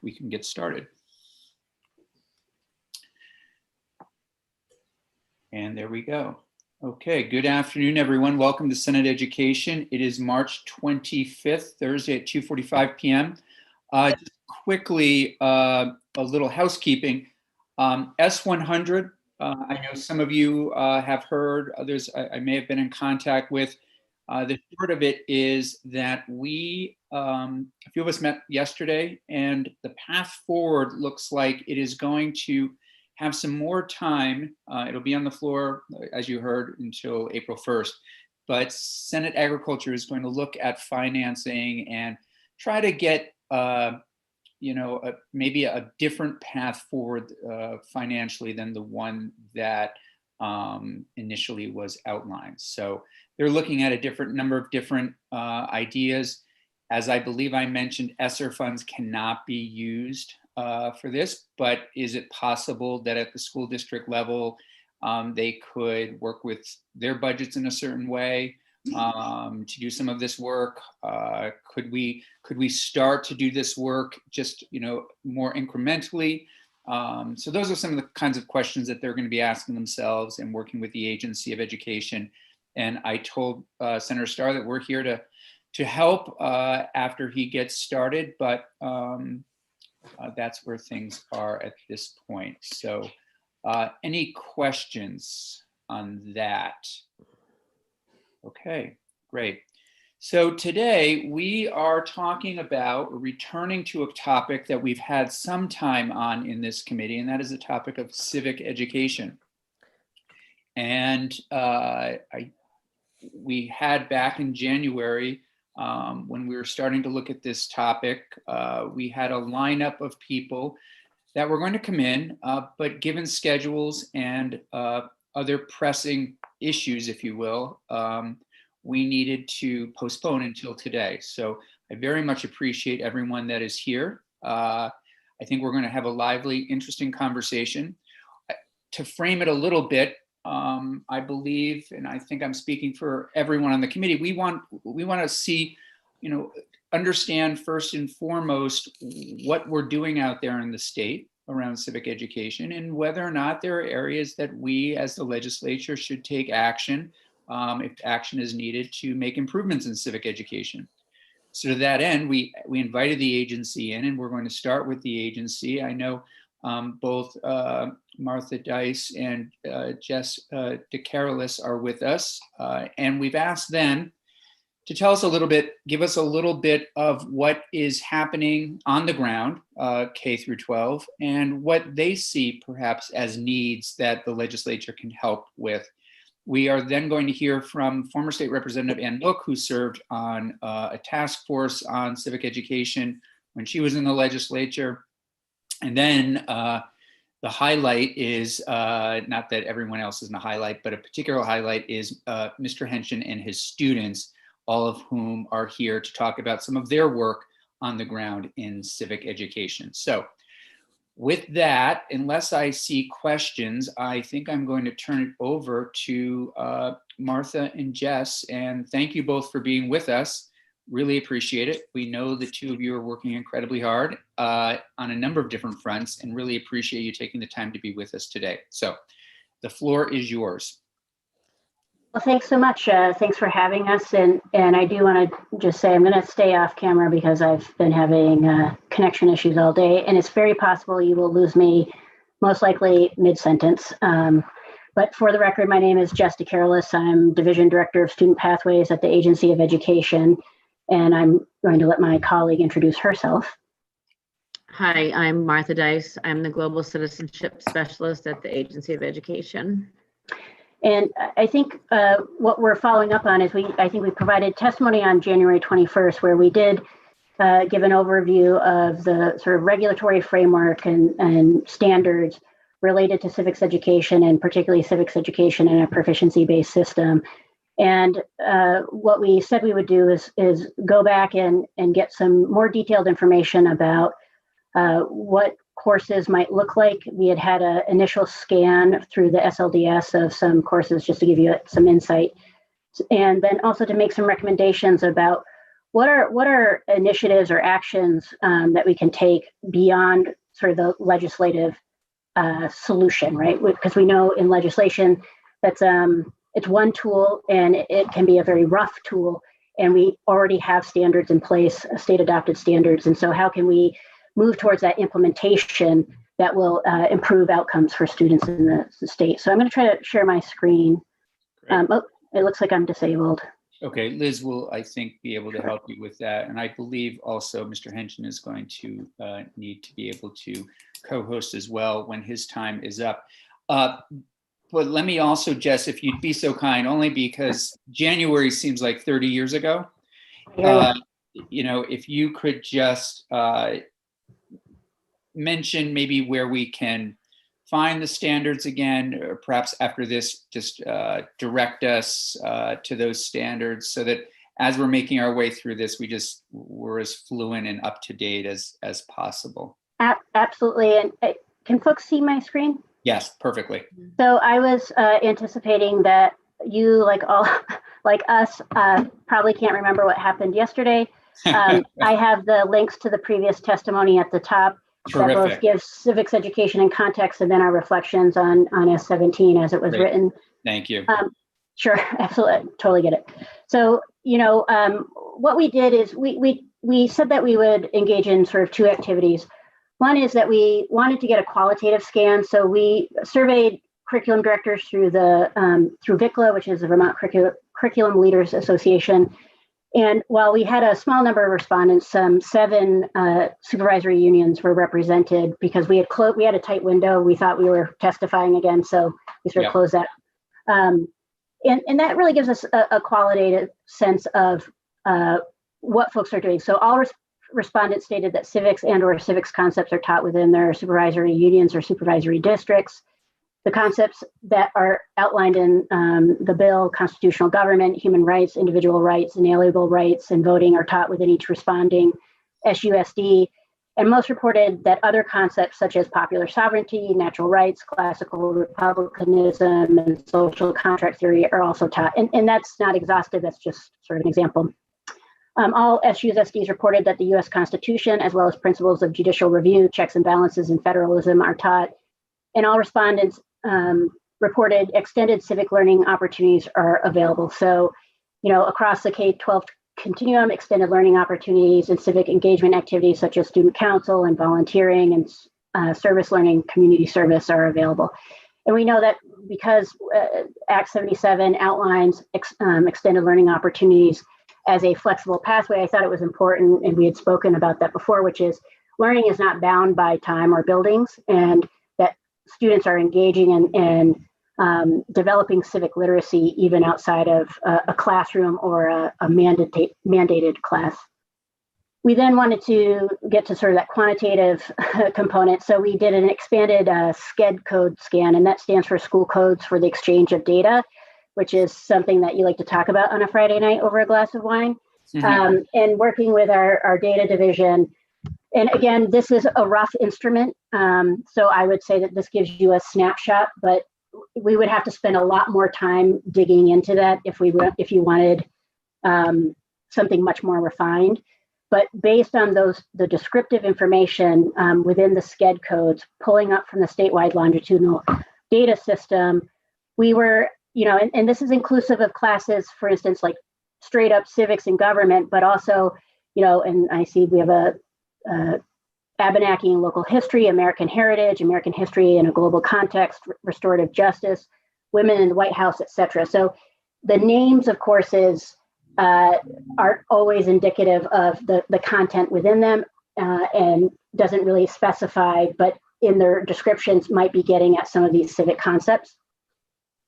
we can get started. And there we go. Okay, good afternoon, everyone. Welcome to Senate Education. It is March 25th, Thursday at 2:45 p.m. Just quickly, a little housekeeping. S100, I know some of you have heard, others I may have been in contact with. The short of it is that we, a few of us met yesterday, and the path forward looks like it is going to have some more time. It'll be on the floor, as you heard, until April 1st. But Senate Agriculture is going to look at financing and try to get, maybe a different path forward financially than the one that initially was outlined. So they're looking at a number of different ideas. As I believe I mentioned, ESSER funds cannot be used for this, but is it possible that at the school district level, they could work with their budgets in a certain way to do some of this work? Could we start to do this work just more incrementally? So those are some of the kinds of questions that they're going to be asking themselves and working with the Agency of Education. And I told Senator Starr that we're here to help after he gets started, but that's where things are at this point. So any questions on that? Okay, great. So today we are talking about returning to a topic that we've had some time on in this committee, and that is the topic of civic education. And we had back in January, when we were starting to look at this topic, we had a lineup of people that were going to come in, but given schedules and other pressing issues, if you will, we needed to postpone until today. So I very much appreciate everyone that is here. I think we're going to have a lively, interesting conversation. To frame it a little bit, I believe, and I think I'm speaking for everyone on the committee, we want to see, understand first and foremost what we're doing out there in the state around civic education and whether or not there are areas that we as the legislature should take action, if action is needed, to make improvements in civic education. So to that end, we invited the agency in, and we're going to start with the agency. I know both Martha Dice and Jess DeCarolis are with us, and we've asked them to tell us a little bit, give us a little bit of what is happening on the ground, K through 12, and what they see perhaps as needs that the legislature can help with. We are then going to hear from former State Representative Ann Look, who served on a task force on civic education when she was in the legislature. And then the highlight is, not that everyone else is in the highlight, but a particular highlight is Mr. Henshin and his students, all of whom are here to talk about some of their work on the ground in civic education. So with that, unless I see questions, I think I'm going to turn it over to Martha and Jess. And thank you both for being with us. Really appreciate it. We know the two of you are working incredibly hard on a number of different fronts, and really appreciate you taking the time to be with us today. So the floor is yours. Well, thanks so much. Thanks for having us. And I do want to just say I'm going to stay off camera because I've been having connection issues all day. And it's very possible you will lose me, most likely mid-sentence. But for the record, my name is Jess DeCarolis. I'm Division Director of Student Pathways at the Agency of Education. And I'm going to let my colleague introduce herself. Hi, I'm Martha Dice. I'm the Global Citizenship Specialist at the Agency of Education. And I think what we're following up on is I think we provided testimony on January 21st, where we did give an overview of the sort of regulatory framework and standards related to civics education, and particularly civics education in a proficiency-based system. And what we said we would do is go back and get some more detailed information about what courses might look like. We had an initial scan through the SLDS of some courses just to give you some insight. And then also to make some recommendations about what are initiatives or actions that we can take beyond sort of the legislative solution, right? Because we know in legislation that's it's one tool and it can be a very rough tool, and we already have standards in place, state adopted standards. And so how can we move towards that implementation that will improve outcomes for students in the state? So I'm going to try to share my screen. Oh, it looks like I'm disabled. Okay, Liz will, I think, be able to help you with that. And I believe also Mr. Henson is going to need to be able to co-host as well when his time is up. But let me also, Jess, if you'd be so kind, only because January seems like 30 years ago. You know, if you could just mention maybe where we can find the standards again, or perhaps after this, just direct us to those standards so that as we're making our way through this, we're as fluent and up to date as possible. Absolutely. And can folks see my screen? Yes, perfectly. So I was anticipating that you, like us, probably can't remember what happened yesterday. I have the links to the previous testimony at the top. Terrific. That both gives civics education and context, and then our reflections on S17 as it was written. Thank you. Sure, absolutely, totally get it. So, you know, what we did is we said that we would engage in sort of two activities. One is that we wanted to get a qualitative scan, so we surveyed curriculum directors through through VICLA, which is the Vermont Curriculum Leaders Association. And while we had a small number of respondents, 7 supervisory unions were represented because we had a tight window. We thought we were testifying again, so we sort of closed that. And that really gives us a qualitative sense of what folks are doing. So all respondents stated that civics and/or civics concepts are taught within their supervisory unions or supervisory districts. The concepts that are outlined in the bill, constitutional government, human rights, individual rights, inalienable rights, and voting are taught within each responding SUSD. And most reported that other concepts such as popular sovereignty, natural rights, classical republicanism, and social contract theory are also taught. And that's not exhaustive, that's just sort of an example. All SUSDs reported that the US Constitution, as well as principles of judicial review, checks and balances, and federalism are taught. And all respondents reported extended civic learning opportunities are available. So, you know, across the K-12 continuum, extended learning opportunities and civic engagement activities such as student council and volunteering and service learning, community service are available. And we know that because Act 77 outlines extended learning opportunities as a flexible pathway, I thought it was important, and we had spoken about that before, which is learning is not bound by time or buildings, and that students are engaging in developing civic literacy even outside of a classroom or a mandated class. We then wanted to get to sort of that quantitative component. So we did an expanded SCED code scan, and that stands for school codes for the exchange of data, which is something that you like to talk about on a Friday night over a glass of wine. Mm-hmm. And working with our data division. And again, this is a rough instrument. So I would say that this gives you a snapshot, but we would have to spend a lot more time digging into that if you wanted something much more refined. But based on the descriptive information within the SCED codes, pulling up from the statewide longitudinal data system, we were, and this is inclusive of classes, for instance, like straight up civics and government, but also, and I see we have a Abenaki and local history, American heritage, American history in a global context, restorative justice, women in the White House, etc. So the names of courses aren't always indicative of the content within them and doesn't really specify, but in their descriptions might be getting at some of these civic concepts.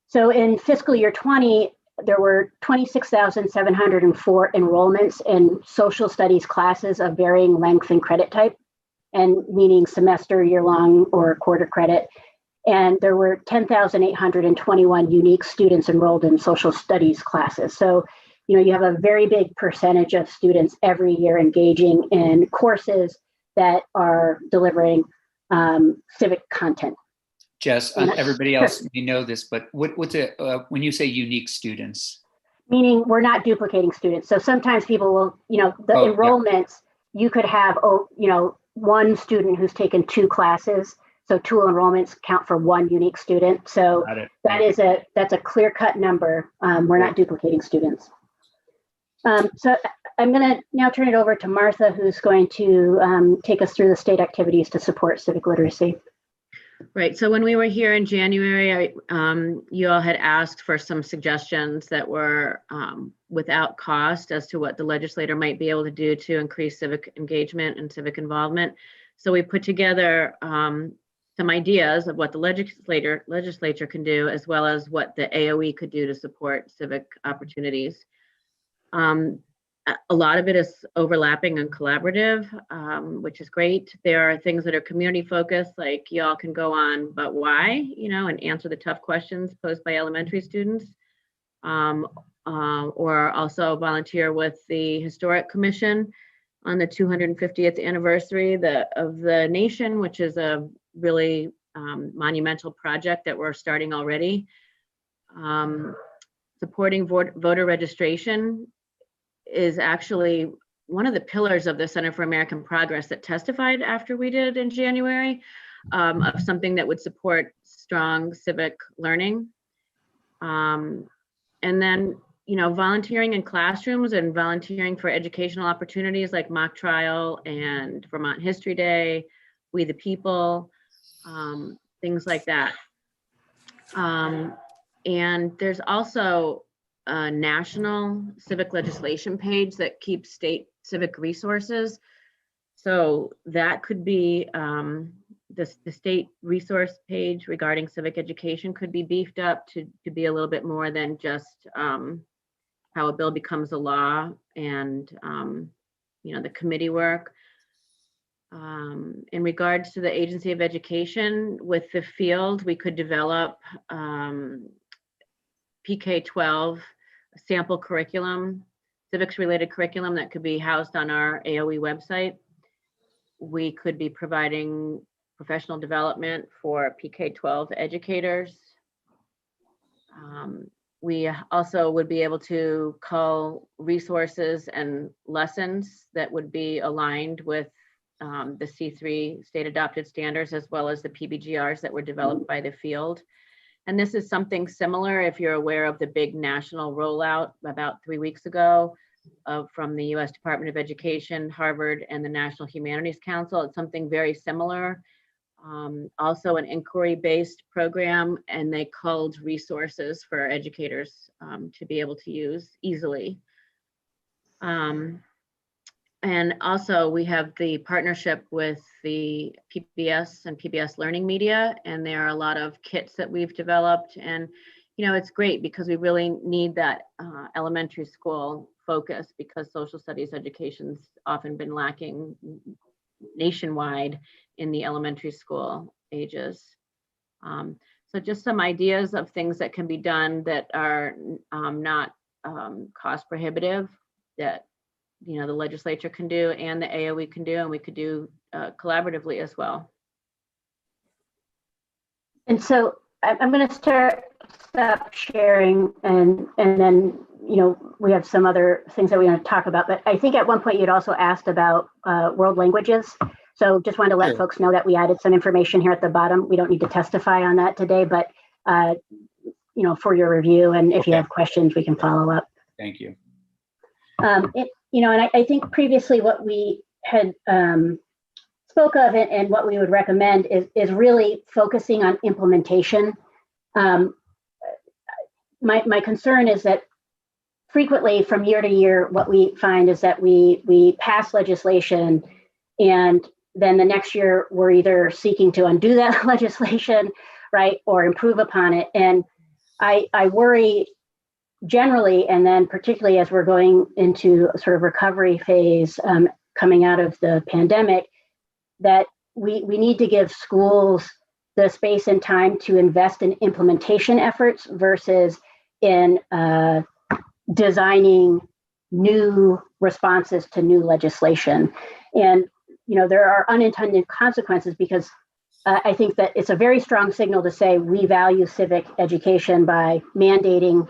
So in fiscal year 20, there were 26,704 enrollments in social studies classes of varying length and credit type, and meaning semester, year-long, or quarter credit. And there were 10,821 unique students enrolled in social studies classes. So, you have a very big percentage of students every year engaging in courses that are delivering civic content. Jess, everybody else may know this, but what's it when you say unique students? Meaning we're not duplicating students. So sometimes people will, the Oh, yeah. enrollments, you could have, one student who's taken 2 classes. So 2 enrollments count for 1 unique student. So Got it. that's a clear-cut number. We're not duplicating students. So I'm going to now turn it over to Martha, who's going to take us through the state activities to support civic literacy. Right. So when we were here in January, you all had asked for some suggestions that were without cost as to what the legislator might be able to do to increase civic engagement and civic involvement. So we put together some ideas of what the legislature can do, as well as what the AOE could do to support civic opportunities. A lot of it is overlapping and collaborative, which is great. There are things that are community focused, like y'all can go on, but why, and answer the tough questions posed by elementary students, or also volunteer with the Historic Commission on the 250th anniversary of the nation, which is a really monumental project that we're starting already. Supporting voter registration is actually one of the pillars of the Center for American Progress that testified after we did in January, of something that would support strong civic learning. And then, volunteering in classrooms and volunteering for educational opportunities like mock trial and Vermont History Day, We the People, things like that. And there's also a national civic legislation page that keeps state civic resources. So that could be the state resource page regarding civic education could be beefed up to be a little bit more than just how a bill becomes a law and the committee work. In regards to the Agency of Education, with the field, we could develop PK-12 sample curriculum, civics related curriculum that could be housed on our AOE website. We could be providing professional development for PK-12 educators. We also would be able to cull resources and lessons that would be aligned with the C3 state adopted standards, as well as the PBGRs that were developed by the field. And this is something similar, if you're aware of the big national rollout about 3 weeks ago from the US Department of Education, Harvard, and the National Humanities Council. It's something very similar. Also an inquiry-based program, and they culled resources for educators to be able to use easily. And also we have the partnership with the PBS and PBS Learning Media, and there are a lot of kits that we've developed. And, it's great because we really need that elementary school focus, because social studies education's often been lacking nationwide in the elementary school ages. So just some ideas of things that can be done that are not cost prohibitive, that the legislature can do and the AOE can do, and we could do collaboratively as well. And so I'm going to stop sharing, and then we have some other things that we want to talk about. But I think at one point you'd also asked about world languages. So just wanted to let folks know that we added some information here at the bottom. We don't need to testify on that today, but for your review, and if you have questions, we can follow up. Thank you. And I think previously what we had spoke of and what we would recommend is really focusing on implementation. My concern is that frequently from year to year, what we find is that we pass legislation, and then the next year we're either seeking to undo that legislation, right, or improve upon it. And I worry generally, and then particularly as we're going into a sort of recovery phase coming out of the pandemic, that we need to give schools the space and time to invest in implementation efforts versus in designing new responses to new legislation. And there are unintended consequences, because I think that it's a very strong signal to say we value civic education by mandating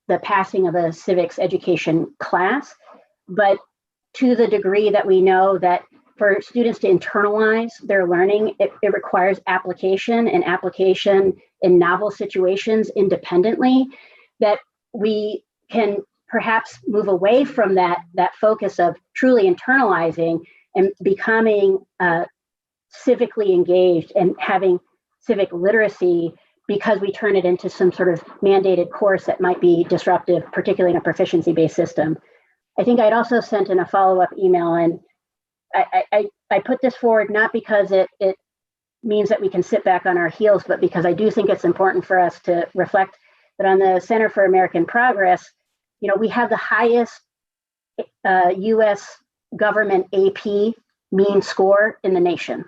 the passing of a civics education class, but to the degree that we know that for students to internalize their learning, it requires application and application in novel situations independently, that we can perhaps move away from that focus of truly internalizing and becoming civically engaged and having civic literacy, because we turn it into some sort of mandated course that might be disruptive, particularly in a proficiency-based system. I think I'd also sent in a follow-up email, and I put this forward not because it means that we can sit back on our heels, but because I do think it's important for us to reflect that on the Center for American Progress, we have the highest US government AP mean score in the nation.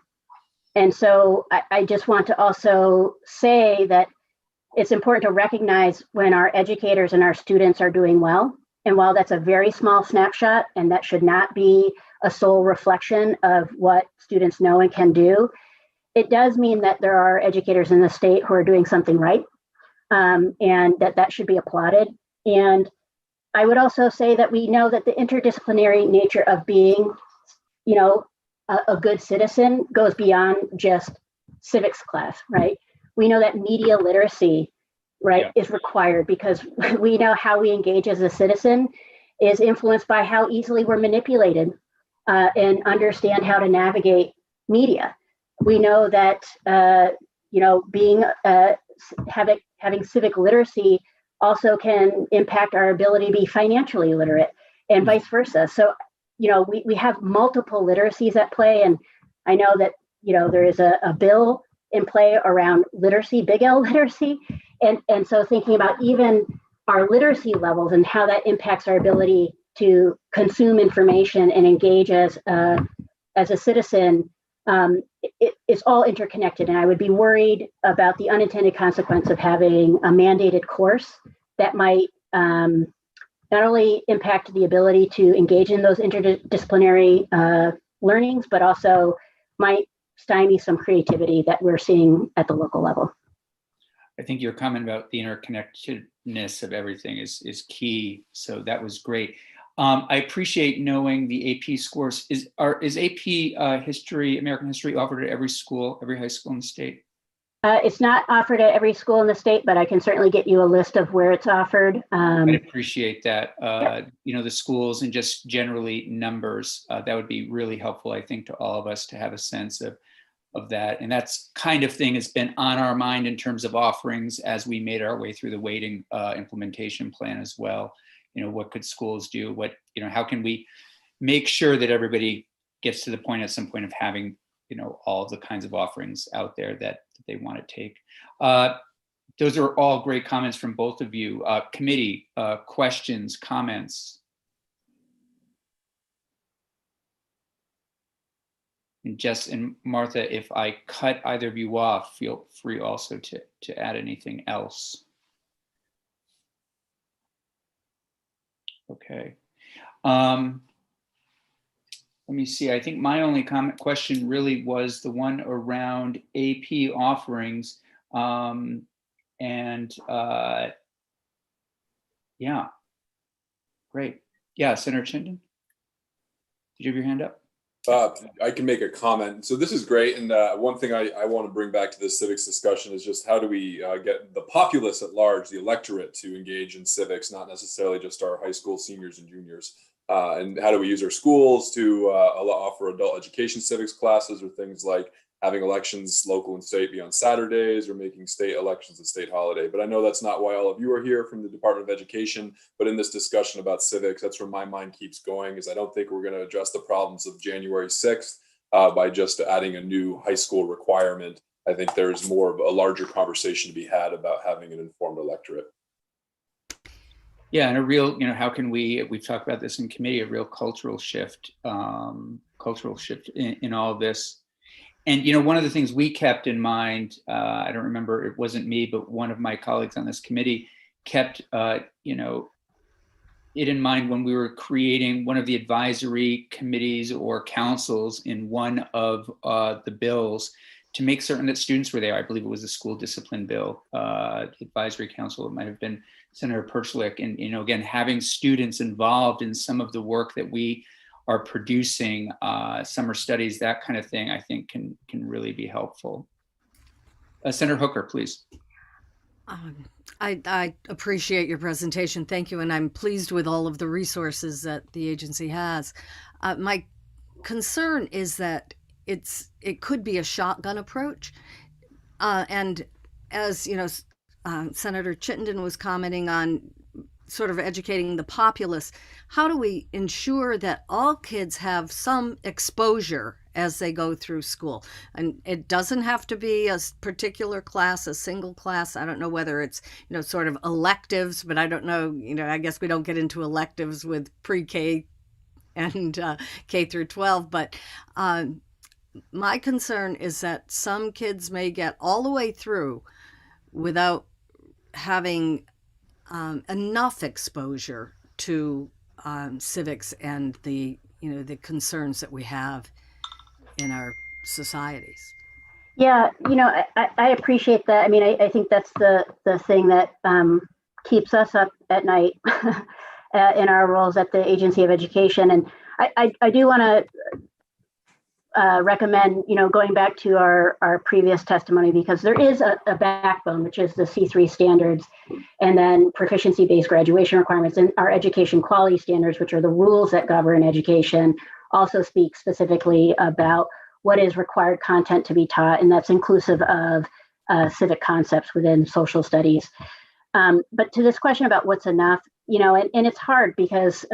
And so I just want to also say that it's important to recognize when our educators and our students are doing well. And while that's a very small snapshot, and that should not be a sole reflection of what students know and can do, it does mean that there are educators in the state who are doing something right, and that should be applauded. And I would also say that we know that the interdisciplinary nature of being, a good citizen goes beyond just civics class, right? We know that media literacy, right, is required, because we know how we engage as a citizen is influenced by how easily we're manipulated, and understand how to navigate media. We know that being having civic literacy also can impact our ability to be financially literate, and vice versa. So we have multiple literacies at play, and I know that there is a bill in play around literacy, big L literacy, and so thinking about even our literacy levels and how that impacts our ability to consume information and engage as a citizen, it's all interconnected. And I would be worried about the unintended consequence of having a mandated course that might not only impact the ability to engage in those interdisciplinary learnings, but also might stymie some creativity that we're seeing at the local level. I think your comment about the interconnectedness of everything is key. So that was great. I appreciate knowing the AP scores. Is AP history, American history, offered at every school, every high school in the state? It's not offered at every school in the state, but I can certainly get you a list of where it's offered. I'd appreciate that. The schools and just generally numbers, that would be really helpful, I think, to all of us to have a sense of that. And that's kind of thing has been on our mind in terms of offerings as we made our way through the weighting implementation plan as well. What could schools do? How can we make sure that everybody gets to the point at some point of having, all of the kinds of offerings out there that they want to take. Those are all great comments from both of you. Committee, questions, comments? And Jess and Martha, if I cut either of you off, feel free also to add anything else. Okay. Let me see. I think my only question really was the one around AP offerings. Yeah, great. Yeah, Senator Chinden, did you have your hand up? I can make a comment. So this is great. And one thing I want to bring back to this civics discussion is just how do we get the populace at large, the electorate, to engage in civics, not necessarily just our high school seniors and juniors. And how do we use our schools to offer adult education civics classes, or things like having elections, local and state, be on Saturdays, or making state elections a state holiday. But I know that's not why all of you are here from the Department of Education. But in this discussion about civics, that's where my mind keeps going, is I don't think we're going to address the problems of January 6th by just adding a new high school requirement. I think there's more of a larger conversation to be had about having an informed electorate. Yeah, and a real, how can we've talked about this in committee, a real cultural shift in all of this. And, one of the things we kept in mind, I don't remember, it wasn't me, but one of my colleagues on this committee kept, it in mind when we were creating one of the advisory committees or councils in one of the bills, to make certain that students were there. I believe it was the school discipline bill, advisory council, it might have been Senator Perchlik. And, again, having students involved in some of the work that we are producing, summer studies, that kind of thing, I think can really be helpful. Senator Hooker, please. I appreciate your presentation. Thank you. And I'm pleased with all of the resources that the agency has. My concern is that it could be a shotgun approach. And as you know, Senator Chittenden was commenting on sort of educating the populace, how do we ensure that all kids have some exposure as they go through school? And it doesn't have to be a particular class, a single class. I don't know whether it's, sort of electives, but I don't know, I guess we don't get into electives with pre-K and K through 12. But my concern is that some kids may get all the way through without having enough exposure to civics and the concerns that we have in our societies. Yeah, I appreciate that. I mean, I think that's the thing that keeps us up at night in our roles at the Agency of Education. And I do want to recommend, going back to our previous testimony, because there is a backbone, which is the C3 standards, and then proficiency-based graduation requirements, and our education quality standards, which are the rules that govern education, also speak specifically about what is required content to be taught, and that's inclusive of civic concepts within social studies. But to this question about what's enough, and it's hard because,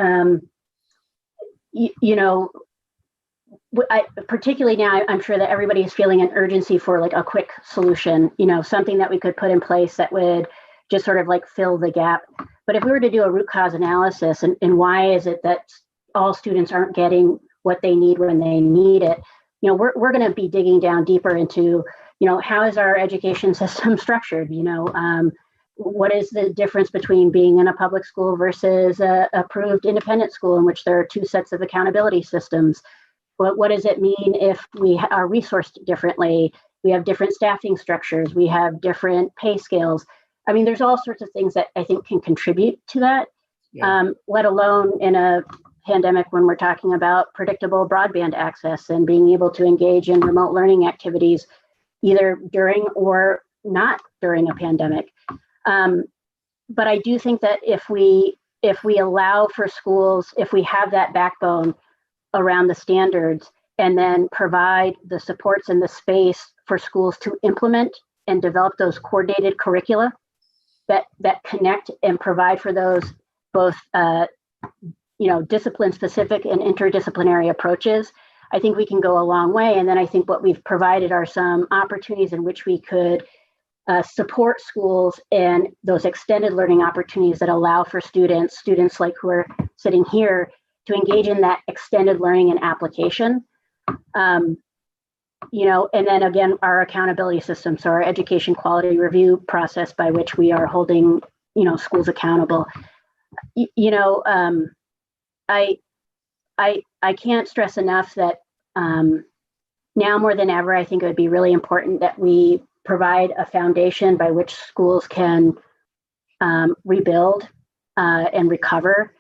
particularly now, I'm sure that everybody is feeling an urgency for like a quick solution, something that we could put in place that would just sort of like fill the gap. But if we were to do a root cause analysis and why is it that all students aren't getting what they need when they need it, we're going to be digging down deeper into, how is our education system structured? What is the difference between being in a public school versus a approved independent school in which there are two sets of accountability systems? What does it mean if we are resourced differently? We have different staffing structures. We have different pay scales. I mean, there's all sorts of things that I think can contribute to that, let alone in a pandemic when we're talking about predictable broadband access and being able to engage in remote learning activities, either during or not during a pandemic. But I do think that if we allow for schools, if we have that backbone around the standards and then provide the supports and the space for schools to implement and develop those coordinated curricula that connect and provide for those both discipline specific and interdisciplinary approaches, I think we can go a long way. And then I think what we've provided are some opportunities in which we could support schools and those extended learning opportunities that allow for students like who are sitting here to engage in that extended learning and application. And then again, our accountability system, so our education quality review process by which we are holding, schools accountable. I can't stress enough that now more than ever, I think it would be really important that we provide a foundation by which schools can rebuild and recover,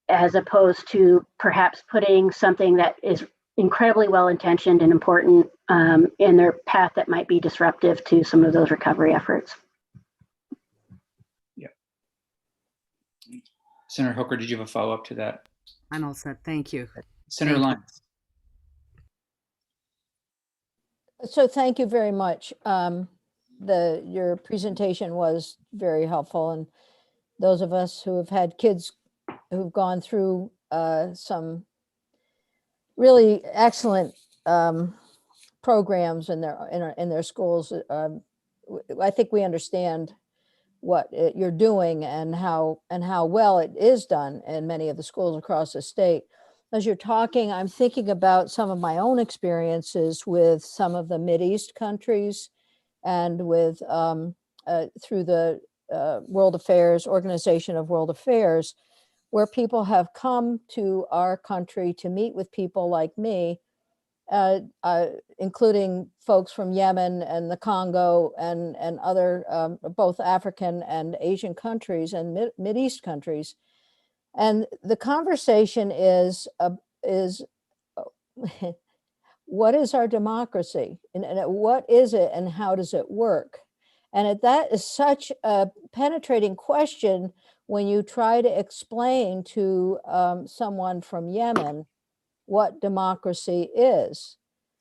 as opposed to perhaps putting something that is incredibly well-intentioned and important in their path that might be disruptive to some of those recovery efforts. Yeah. Senator Hooker, did you have a follow-up to that? I'm all set. Thank you. Senator Lyons. So thank you very much. Your presentation was very helpful, and those of us who have had kids who've gone through some really excellent programs in their schools, I think we understand what you're doing and how well it is done in many of the schools across the state. As you're talking, I'm thinking about some of my own experiences with some of the Mideast countries and with through the World Affairs, Organization of World Affairs, where people have come to our country to meet with people like me including folks from Yemen and the Congo and other both African and Asian countries and Mideast countries. And the conversation is what is our democracy, and what is it, and how does it work? And that is such a penetrating question when you try to explain to someone from Yemen what democracy is.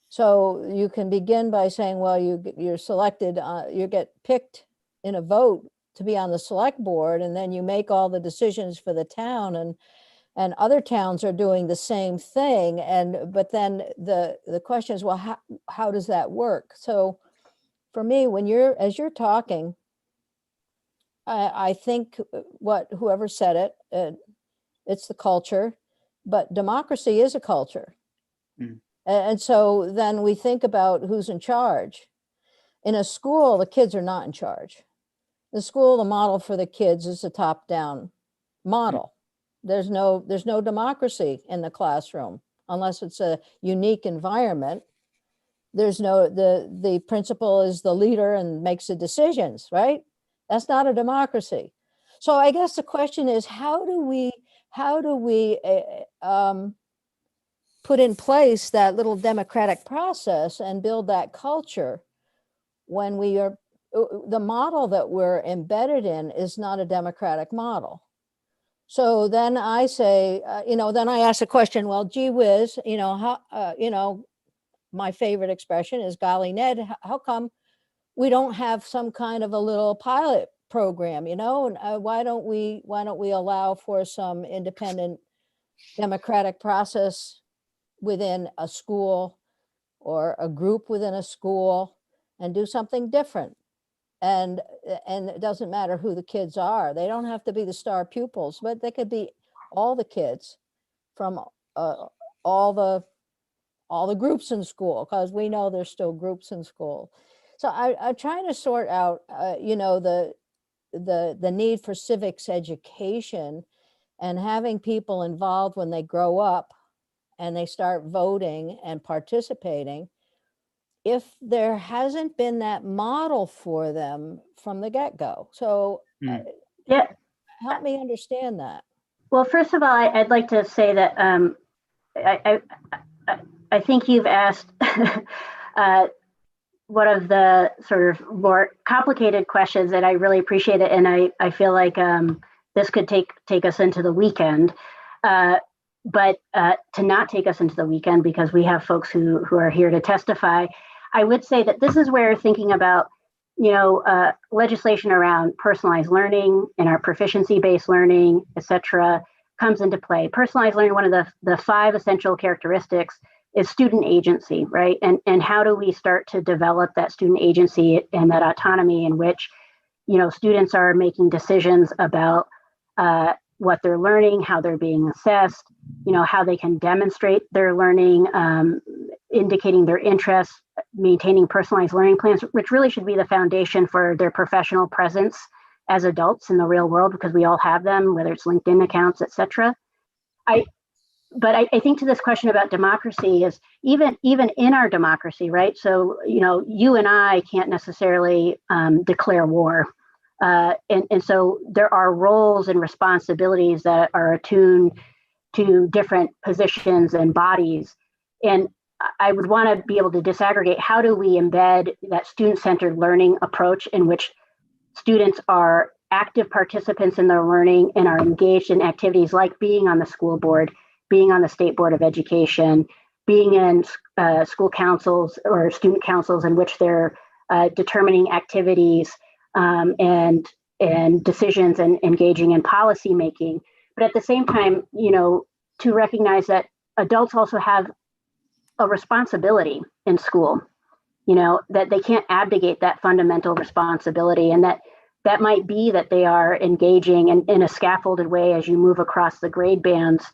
So you can begin by saying, well, you're selected, you get picked in a vote to be on the select board, and then you make all the decisions for the town, and other towns are doing the same thing. But then the question is, well, how does that work? So for me, as you're talking, I think whoever said it, it's the culture, but democracy is a culture. Mm. And so then we think about who's in charge. In a school, the kids are not in charge. The school, the model for the kids is a top-down model. There's no democracy in the classroom unless it's a unique environment. There's the principal is the leader and makes the decisions, right? That's not a democracy. So I guess the question is, how do we put in place that little democratic process and build that culture when the model that we're embedded in is not a democratic model? So then I say, then I ask the question, well, gee whiz, how, my favorite expression is, golly Ned, how come we don't have some kind of a little pilot program, and why don't we allow for some independent democratic process within a school or a group within a school and do something different? And it doesn't matter who the kids are. They don't have to be the star pupils, but they could be all the kids from all the groups in school, because we know there's still groups in school. So I'm trying to sort out, the need for civics education and having people involved when they grow up and they start voting and participating, if there hasn't been that model for them from the get-go. So Yeah. help me understand that. Well, first of all, I'd like to say that I think you've asked one of the sort of more complicated questions, and I really appreciate it. And I feel like this could take us into the weekend, but to not take us into the weekend, because we have folks who are here to testify, I would say that this is where thinking about, legislation around personalized learning and our proficiency-based learning, et cetera, comes into play. Personalized learning, one of the 5 essential characteristics is student agency, right? And how do we start to develop that student agency and that autonomy in which, students are making decisions about what they're learning, how they're being assessed, how they can demonstrate their learning, indicating their interests, maintaining personalized learning plans, which really should be the foundation for their professional presence as adults in the real world, because we all have them, whether it's LinkedIn accounts, et cetera. But I think to this question about democracy is even in our democracy, right? So, you and I can't necessarily declare war. And so there are roles and responsibilities that are attuned to different positions and bodies. And I would want to be able to disaggregate, how do we embed that student-centered learning approach in which students are active participants in their learning and are engaged in activities like being on the school board, being on the State Board of Education, being in school councils or student councils in which they're determining activities and decisions and engaging in policy making. But at the same time, to recognize that adults also have a responsibility in school, that they can't abdicate that fundamental responsibility, and that might be that they are engaging in a scaffolded way as you move across the grade bands,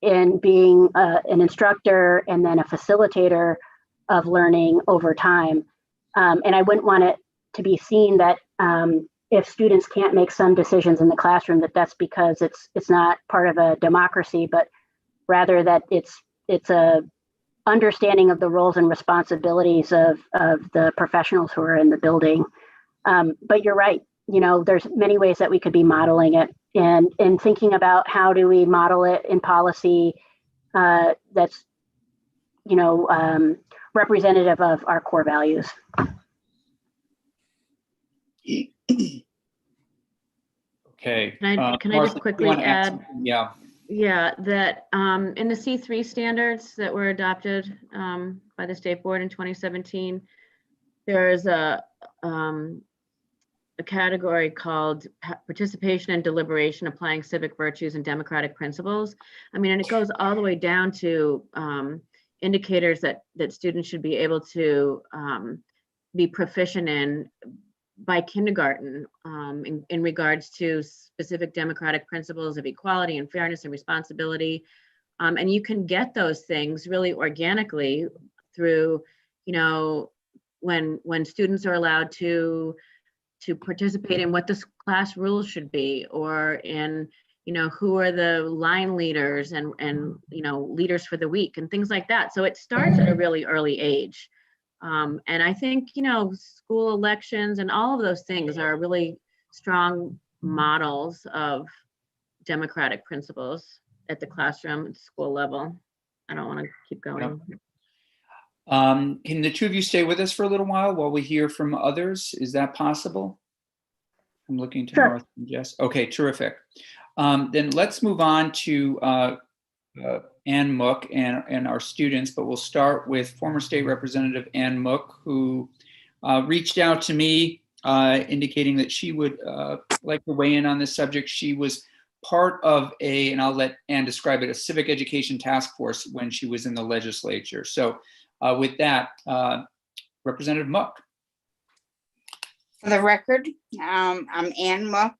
in being an instructor and then a facilitator of learning over time. And I wouldn't want it to be seen that if students can't make some decisions in the classroom, that's because it's not part of a democracy, but rather that it's a understanding of the roles and responsibilities of the professionals who are in the building. But you're right. There's many ways that we could be modeling it, and thinking about how do we model it in policy that's representative of our core values. Okay. Can I just Martha, quickly you wanna add? something? Yeah. Yeah, that in the C3 standards that were adopted by the state board in 2017, there is a category called participation and deliberation, applying civic virtues and democratic principles. I mean, and it goes all the way down to indicators that students should be able to be proficient in by kindergarten in regards to specific democratic principles of equality and fairness and responsibility. And you can get those things really organically through, when students are allowed to participate in what the class rules should be, or in, who are the line leaders and leaders for the week and things like that. So it starts at a really early age. And I think, school elections and all of those things are really strong models of democratic principles at the classroom and school level. I don't want to keep going. Can the two of you stay with us for a little while we hear from others? Is that possible? I'm looking to Martha and Jess. Okay, terrific. Then let's move on to Ann Mook and our students, but we'll start with former State Representative Ann Mook, who reached out to me indicating that she would like to weigh in on this subject. She was part of and I'll let Ann describe it, a civic education task force when she was in the legislature. So with that, Representative Mook. For the record, I'm Ann Mook,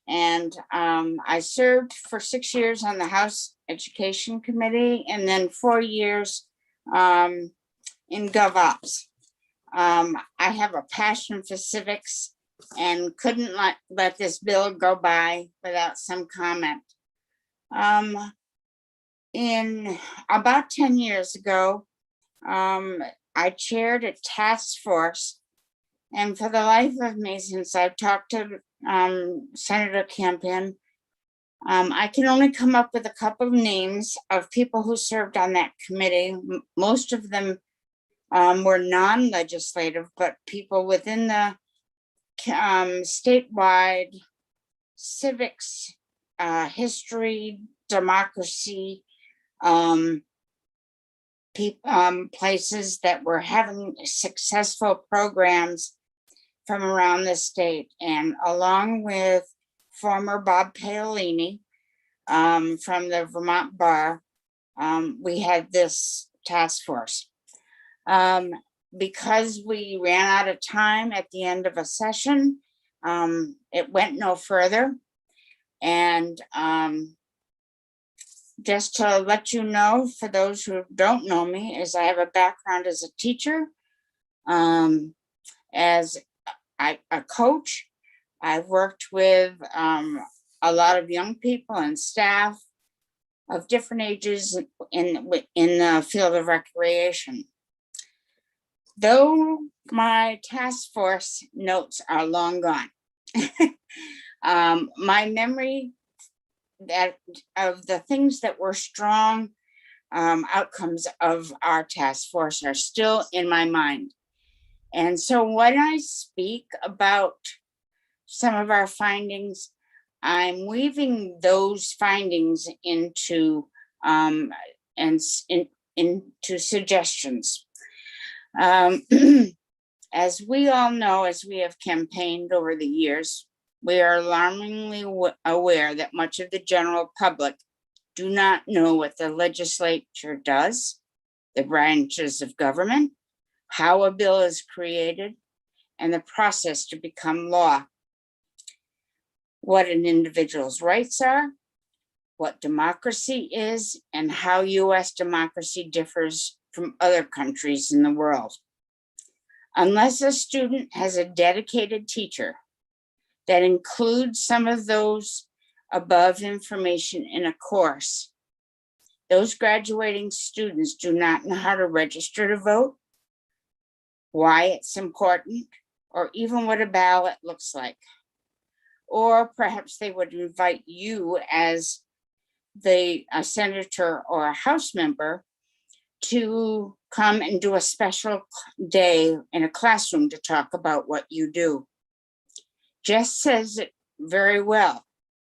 and I served for 6 years on the House Education Committee and then 4 years in GovOps. I have a passion for civics and couldn't let this bill go by without some comment. In about 10 years ago, I chaired a task force, and for the life of me, since I've talked to Senator Campion, I can only come up with a couple of names of people who served on that committee. Most of them were non-legislative, but people within the statewide civics, history, democracy, places that were having successful programs from around the state. And along with former Bob Paolini from the Vermont Bar, we had this task force. Because we ran out of time at the end of a session, it went no further. And just to let you know, for those who don't know me, is I have a background as a teacher, as a coach. I've worked with a lot of young people and staff of different ages in the field of recreation. Though my task force notes are long gone, my memory of the things that were strong outcomes of our task force are still in my mind. And so when I speak about some of our findings, I'm weaving those findings into into suggestions. As we all know, as we have campaigned over the years, we are alarmingly aware that much of the general public do not know what the legislature does, the branches of government, how a bill is created, and the process to become law, what an individual's rights are, what democracy is, and how US democracy differs from other countries in the world. Unless a student has a dedicated teacher that includes some of those above information in a course, Those graduating students do not know how to register to vote, why it's important, or even what a ballot looks like. Or perhaps they would invite you as a senator or a House member to come and do a special day in a classroom to talk about what you do. Jess says it very well.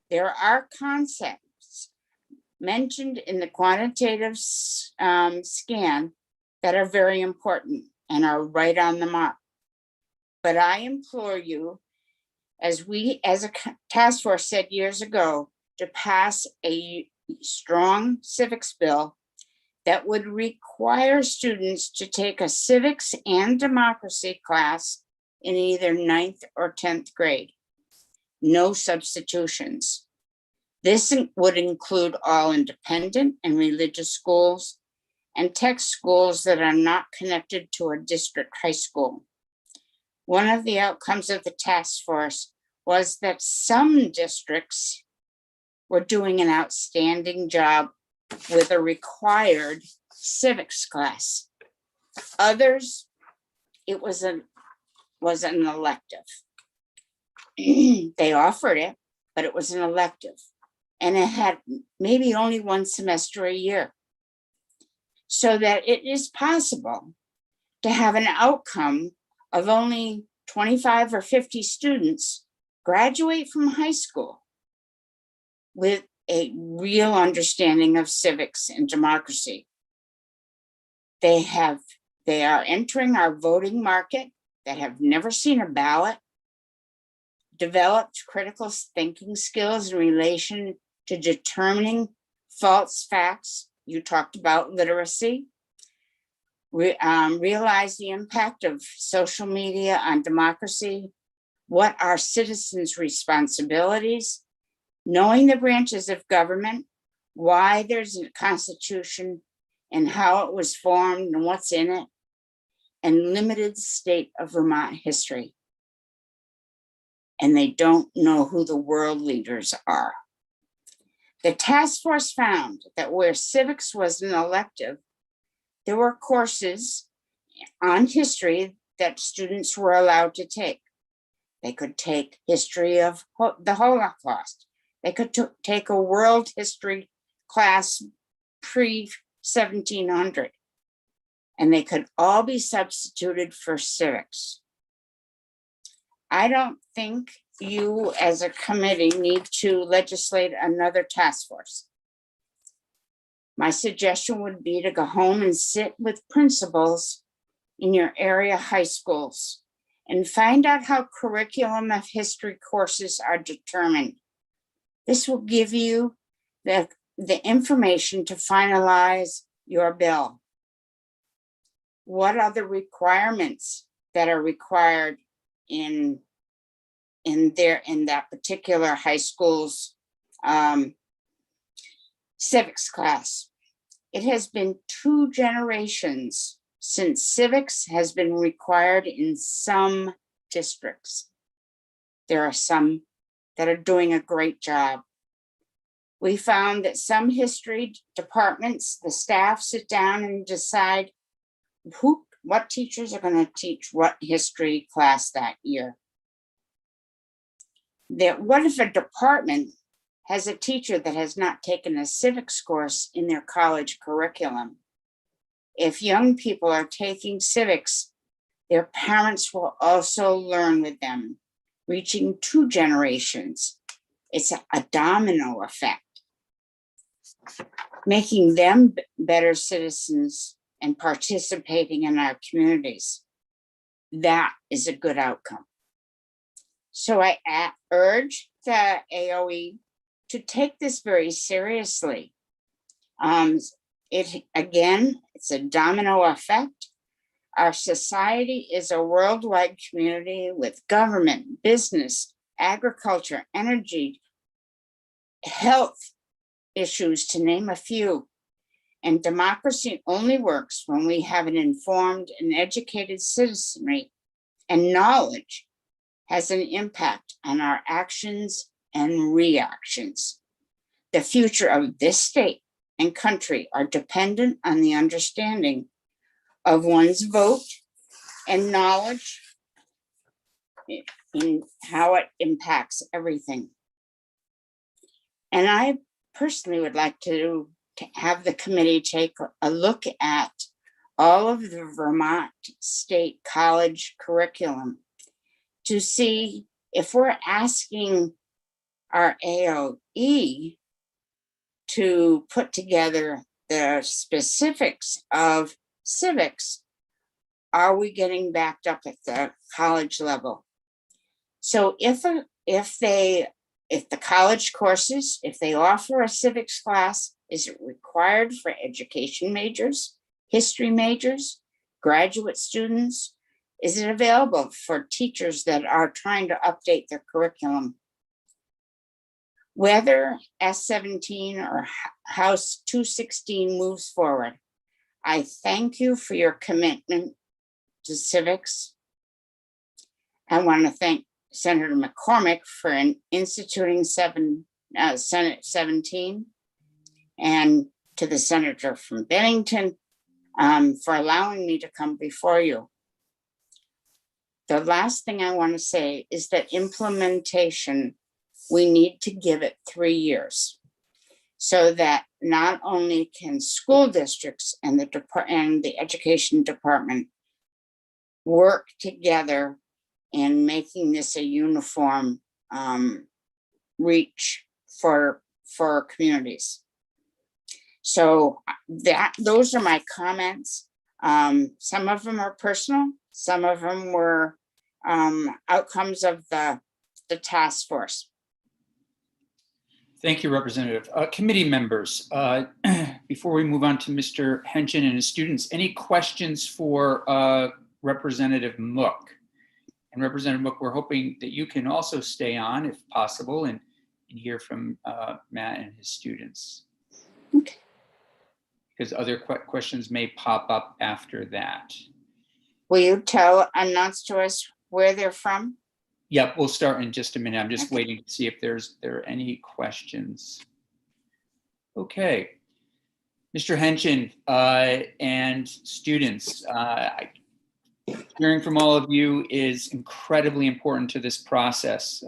There are concepts mentioned in the quantitative scan that are very important and are right on the mark. But I implore you, as we as a task force said years ago, to pass a strong civics bill that would require students to take a civics and democracy class in either 9th or 10th grade. No substitutions. This would include all independent and religious schools and tech schools that are not connected to a district high school. One of the outcomes of the task force was that some districts were doing an outstanding job with a required civics class. Others, it was an elective. They offered it, but it was an elective. And it had maybe only one semester a year. So that it is possible to have an outcome of only 25 or 50 students graduate from high school with a real understanding of civics and democracy. They are entering our voting market that have never seen a ballot, developed critical thinking skills in relation to determining false facts. You talked about literacy. Realize the impact of social media on democracy. What are citizens' responsibilities? Knowing the branches of government, why there's a constitution and how it was formed and what's in it, and limited state of Vermont history. And they don't know who the world leaders are. The task force found that where civics was an elective, there were courses on history that students were allowed to take. They could take history of the Holocaust. They could take a world history class pre-1700, and they could all be substituted for civics. I don't think you as a committee need to legislate another task force. My suggestion would be to go home and sit with principals in your area high schools and find out how curriculum of history courses are determined. This will give you the information to finalize your bill. What are the requirements that are required in that particular high school's civics class? It has been 2 generations since civics has been required in some districts. There are some that are doing a great job. We found that some history departments, the staff sit down and decide what teachers are going to teach what history class that year. What if a department has a teacher that has not taken a civics course in their college curriculum? If young people are taking civics, their parents will also learn with them, reaching 2 generations. It's a domino effect, making them better citizens and participating in our communities. That is a good outcome. So I urge the AOE to take this very seriously. It's a domino effect. Our society is a worldwide community with government, business, agriculture, energy, health issues, to name a few. And democracy only works when we have an informed and educated citizenry, and knowledge has an impact on our actions and reactions. The future of this state and country are dependent on the understanding of one's vote and knowledge in how it impacts everything. And I personally would like to have the committee take a look at all of the Vermont State College curriculum to see if we're asking our AOE to put together the specifics of civics, are we getting backed up at the college level? So if the college courses, if they offer a civics class, is it required for education majors, history majors, graduate students? Is it available for teachers that are trying to update their curriculum? Whether S17 or House 216 moves forward, I thank you for your commitment to civics. I want to thank Senator McCormick for instituting Senate 17, and to the senator from Bennington for allowing me to come before you. The last thing I want to say is that implementation, we need to give it 3 years so that not only can school districts and the education department work together in making this a uniform reach for communities. So those are my comments. Some of them are personal, some of them were outcomes of the task force. Thank you, Representative. Committee members, before we move on to Mr. Henchen and his students, any questions for Representative Mook? And Representative Mook, we're hoping that you can also stay on if possible and hear from Matt and his students. Okay. Because other questions may pop up after that. Will you announce to us where they're from? Yep, we'll start in just a minute. I'm just Okay. waiting to see if there are any questions. Okay. Mr. Henchen and students, hearing from all of you is incredibly important to this process.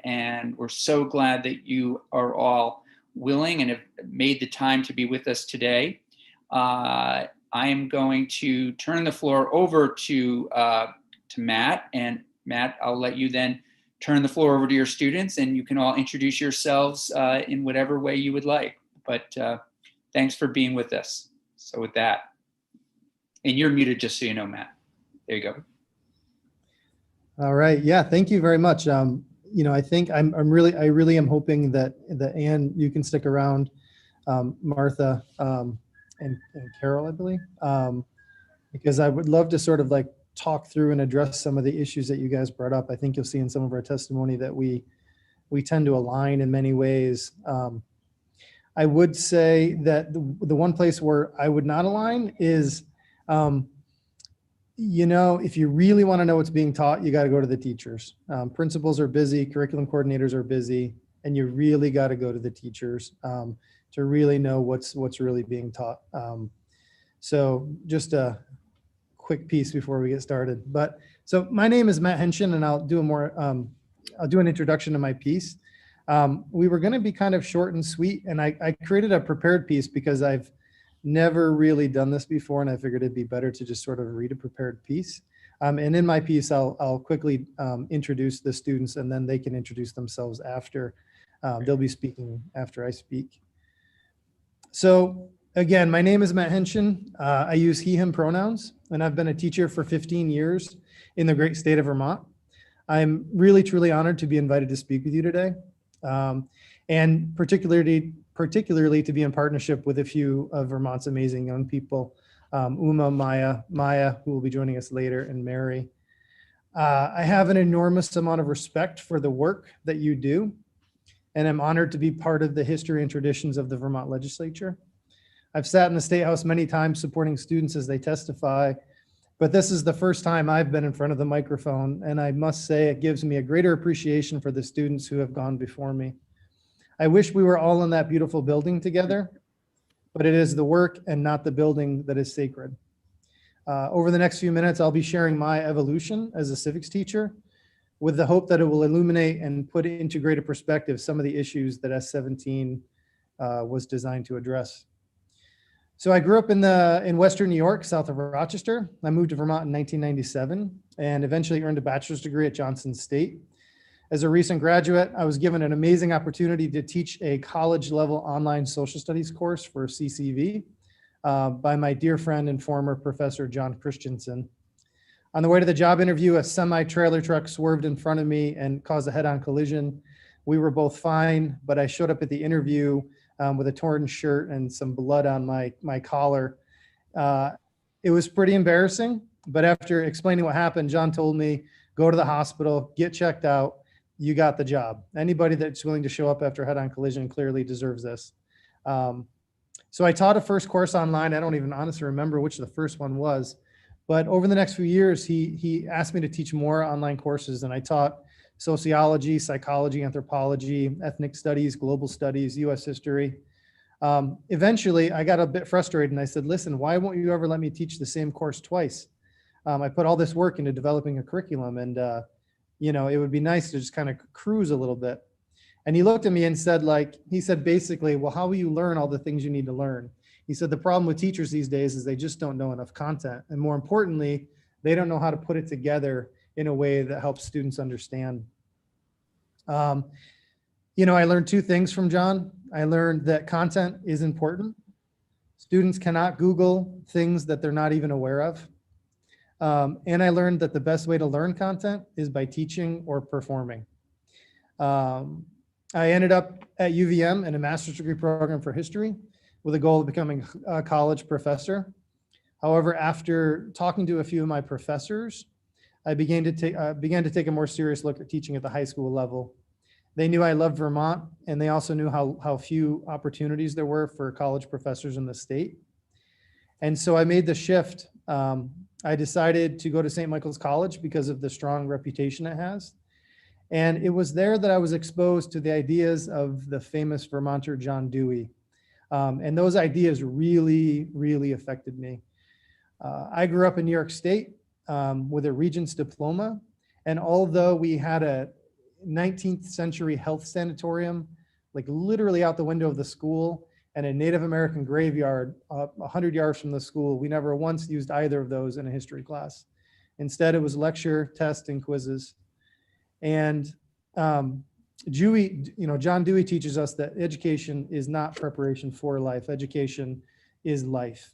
And we're so glad that you are all willing and have made the time to be with us today. I am going to turn the floor over to Matt, and Matt, I'll let you then turn the floor over to your students and you can all introduce yourselves in whatever way you would like. But thanks for being with us. So with that, and you're muted just so you know, Matt. There you go. All right. Yeah. Thank you very much. I think I really am hoping that Anne, you can stick around, Martha, and Carol, I believe, because I would love to sort of like talk through and address some of the issues that you guys brought up. I think you'll see in some of our testimony that we tend to align in many ways. I would say that the one place where I would not align is, if you really want to know what's being taught, you got to go to the teachers. Principals are busy, curriculum coordinators are busy, and you really got to go to the teachers to really know what's really being taught. So just a quick piece before we get started. So my name is Matt Henchen, and I'll do an introduction to my piece. We were going to be kind of short and sweet, and I created a prepared piece because I've never really done this before, and I figured it'd be better to just sort of read a prepared piece. And in my piece, I'll quickly introduce the students, and then they can introduce themselves after. They'll be speaking after I speak. So again, my name is Matt Henchen. I use he, him pronouns, and I've been a teacher for 15 years in the great state of Vermont. I'm really, truly honored to be invited to speak with you today, and particularly to be in partnership with a few of Vermont's amazing young people, Uma, Maya, who will be joining us later, and Mary. I have an enormous amount of respect for the work that you do, and I'm honored to be part of the history and traditions of the Vermont legislature. I've sat in the State House many times supporting students as they testify, but this is the first time I've been in front of the microphone, and I must say it gives me a greater appreciation for the students who have gone before me. I wish we were all in that beautiful building together, but it is the work and not the building that is sacred. Over the next few minutes, I'll be sharing my evolution as a civics teacher with the hope that it will illuminate and put into greater perspective some of the issues that S17 was designed to address. So I grew up in Western New York, south of Rochester. I moved to Vermont in 1997 and eventually earned a bachelor's degree at Johnson State. As a recent graduate, I was given an amazing opportunity to teach a college level online social studies course for CCV by my dear friend and former professor, John Christensen. On the way to the job interview, a semi-trailer truck swerved in front of me and caused a head-on collision. We were both fine, but I showed up at the interview with a torn shirt and some blood on my collar. It was pretty embarrassing, but after explaining what happened, John told me, go to the hospital, get checked out, you got the job. Anybody that's willing to show up after a head-on collision clearly deserves this. So I taught a first course online. I don't even honestly remember which the first one was, but over the next few years, he asked me to teach more online courses, and I taught sociology, psychology, anthropology, ethnic studies, global studies, US history. Eventually, I got a bit frustrated and I said, listen, why won't you ever let me teach the same course twice? I put all this work into developing a curriculum, and it would be nice to just kind of cruise a little bit. And he looked at me and said, basically, well, how will you learn all the things you need to learn? He said, the problem with teachers these days is they just don't know enough content. And more importantly, they don't know how to put it together in a way that helps students understand. I learned two things from John. I learned that content is important. Students cannot Google things that they're not even aware of. And I learned that the best way to learn content is by teaching or performing. I ended up at UVM in a master's degree program for history with a goal of becoming a college professor. However, after talking to a few of my professors, I began to take a more serious look at teaching at the high school level. They knew I loved Vermont, and they also knew how few opportunities there were for college professors in the state. And so I made the shift. I decided to go to St. Michael's College because of the strong reputation it has. And it was there that I was exposed to the ideas of the famous Vermonter John Dewey. And those ideas really, really affected me. I grew up in New York State with a Regents diploma. And although we had a 19th century health sanatorium, like literally out the window of the school, and a Native American graveyard 100 yards from the school, we never once used either of those in a history class. Instead, it was lecture, test, and quizzes. And John Dewey teaches us that education is not preparation for life. Education is life.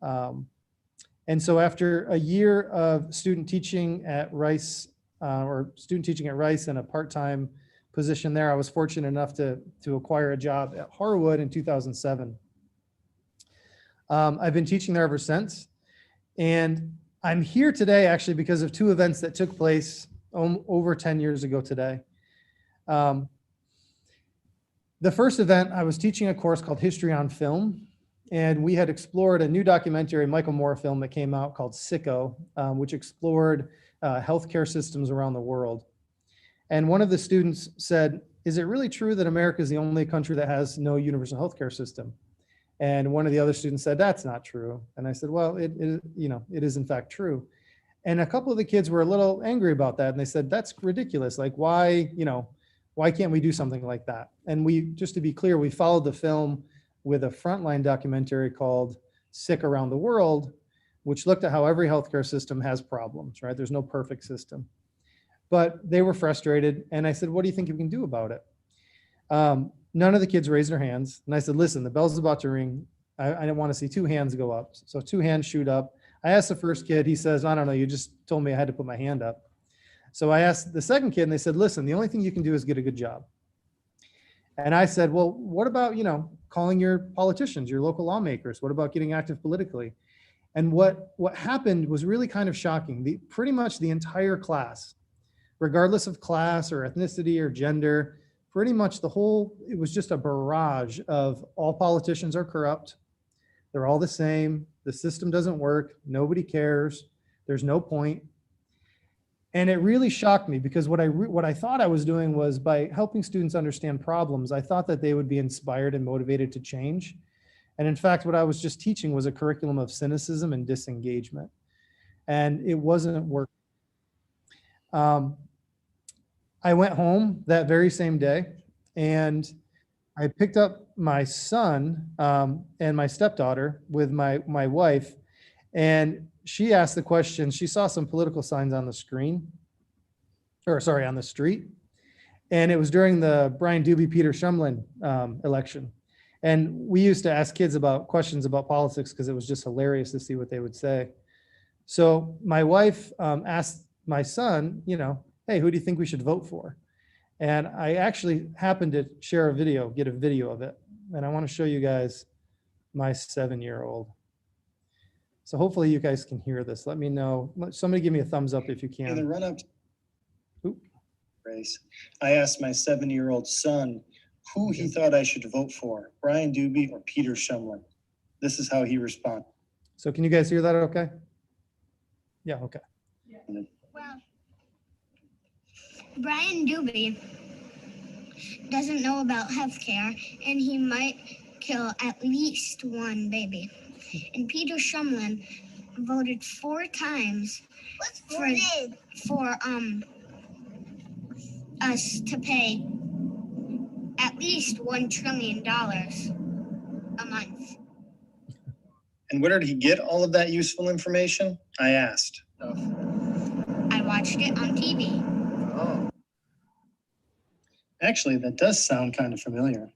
And so after a year of student teaching at Rice and a part-time position there, I was fortunate enough to acquire a job at Harwood in 2007. I've been teaching there ever since. And I'm here today actually because of two events that took place over 10 years ago today. The first event, I was teaching a course called History on Film, and we had explored a new documentary, Michael Moore film that came out called Sicko, which explored healthcare systems around the world. And one of the students said, is it really true that America is the only country that has no universal healthcare system? And one of the other students said, that's not true. And I said, well, it is in fact true. And a couple of the kids were a little angry about that. And they said, that's ridiculous. Like, why can't we do something like that? And just to be clear, we followed the film with a frontline documentary called Sick Around the World, which looked at how every healthcare system has problems, right? There's no perfect system. But they were frustrated. And I said, what do you think you can do about it? None of the kids raised their hands. And I said, listen, the bell's about to ring. I didn't want to see two hands go up. So two hands shoot up. I asked the first kid, he says, I don't know, you just told me I had to put my hand up. So I asked the second kid and they said, listen, the only thing you can do is get a good job. And I said, well, what about, calling your politicians, your local lawmakers? What about getting active politically? And what happened was really kind of shocking. Pretty much the entire class, regardless of class or ethnicity or gender, pretty much it was just a barrage of all politicians are corrupt. They're all the same. The system doesn't work. Nobody cares. There's no point. And it really shocked me because what I thought I was doing was by helping students understand problems, I thought that they would be inspired and motivated to change. And in fact, what I was just teaching was a curriculum of cynicism and disengagement. And it wasn't working. I went home that very same day and I picked up my son and my stepdaughter with my wife, and she asked the question. She saw some political signs on the screen, or sorry, on the street, and it was during the Brian Doobie Peter Shumlin election. And we used to ask kids about questions about politics because it was just hilarious to see what they would say. So my wife asked my son, you know, hey, who do you think we should vote for? And I actually happened to share a video, get a video of it. And I want to show you guys my 7-year-old. So hopefully you guys can hear this. Let me know. Somebody give me a thumbs up if you In the can. run-up to race, I asked my 7-year-old son who he thought I should vote for, Brian Doobie or Peter Shumlin. This is how he responded. So can you guys hear that okay? Yeah, okay. Well, Brian Doobie doesn't know about healthcare, and he might kill at least one baby. And Peter Shumlin voted 4 times for us to pay at least $1 trillion a month. And where did he get all of that useful information? I asked. I watched it on TV. Oh. Actually, that does sound kind of familiar.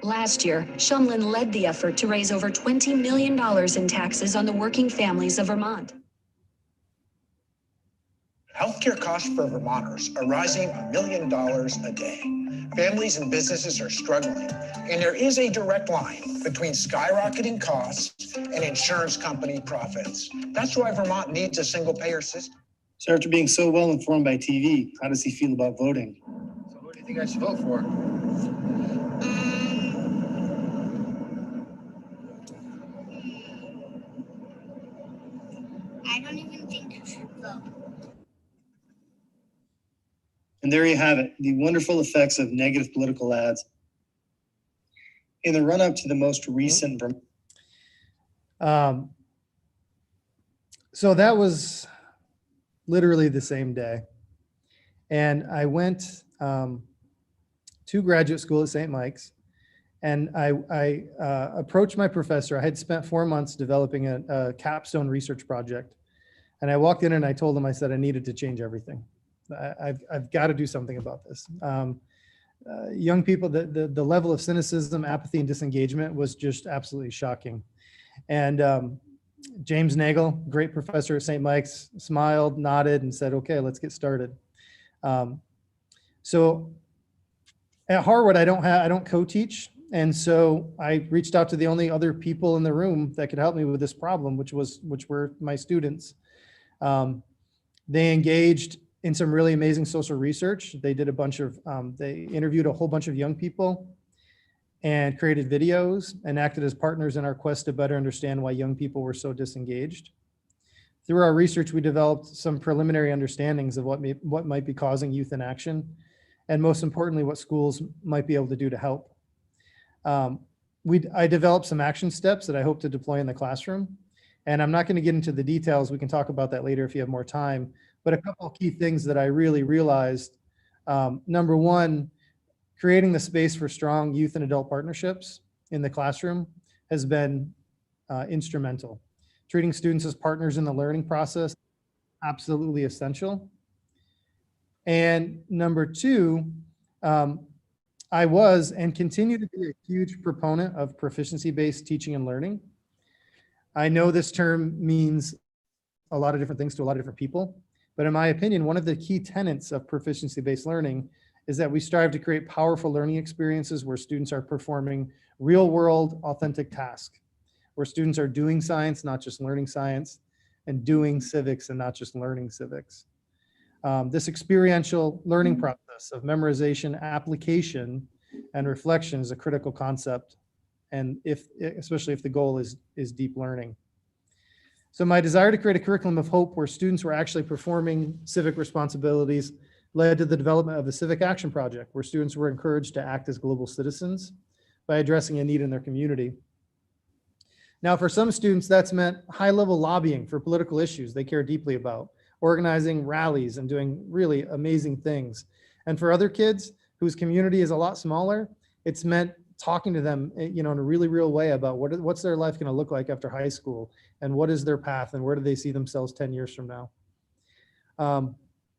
Last year, Shumlin led the effort to raise over $20 million in taxes on the working families of Vermont. Healthcare costs for Vermonters are rising $1 million a day. Families and businesses are struggling, and there is a direct line between skyrocketing costs and insurance company profits. That's why Vermont needs a single-payer system. So after being so well informed by TV, how does he feel about voting? So who do you think I should vote for? I don't even think I should vote. And there you have it, the wonderful effects of negative political ads. In the run-up to the most recent So that was literally the same day. And I went to graduate school at St. Mike's, and I approached my professor. I had spent 4 months developing a capstone research project. And I walked in and I told him, I said, I needed to change everything. I've got to do something about this. Young people, the level of cynicism, apathy, and disengagement was just absolutely shocking. And James Nagel, great professor at St. Mike's, smiled, nodded, and said, okay, let's get started. So at Harvard, I don't co-teach. And so I reached out to the only other people in the room that could help me with this problem, which were my students. They engaged in some really amazing social research. They did a bunch of, they interviewed a whole bunch of young people and created videos and acted as partners in our quest to better understand why young people were so disengaged. Through our research, we developed some preliminary understandings of what might be causing youth inaction, and most importantly, what schools might be able to do to help. I developed some action steps that I hope to deploy in the classroom. And I'm not going to get into the details. We can talk about that later if you have more time. But a couple of key things that I really realized. Number one, creating the space for strong youth and adult partnerships in the classroom has been instrumental. Treating students as partners in the learning process, absolutely essential. And number two, I was and continue to be a huge proponent of proficiency-based teaching and learning. I know this term means a lot of different things to a lot of different people, but in my opinion, one of the key tenets of proficiency-based learning is that we strive to create powerful learning experiences where students are performing real-world, authentic tasks, where students are doing science, not just learning science, and doing civics and not just learning civics. This experiential learning process of memorization, application, and reflection is a critical concept, and especially if the goal is deep learning. So my desire to create a curriculum of hope where students were actually performing civic responsibilities led to the development of the Civic Action Project, where students were encouraged to act as global citizens by addressing a need in their community. Now, for some students, that's meant high-level lobbying for political issues they care deeply about, organizing rallies and doing really amazing things. And for other kids whose community is a lot smaller, it's meant talking to them, in a really real way about what's their life going to look like after high school, and what is their path, and where do they see themselves 10 years from now.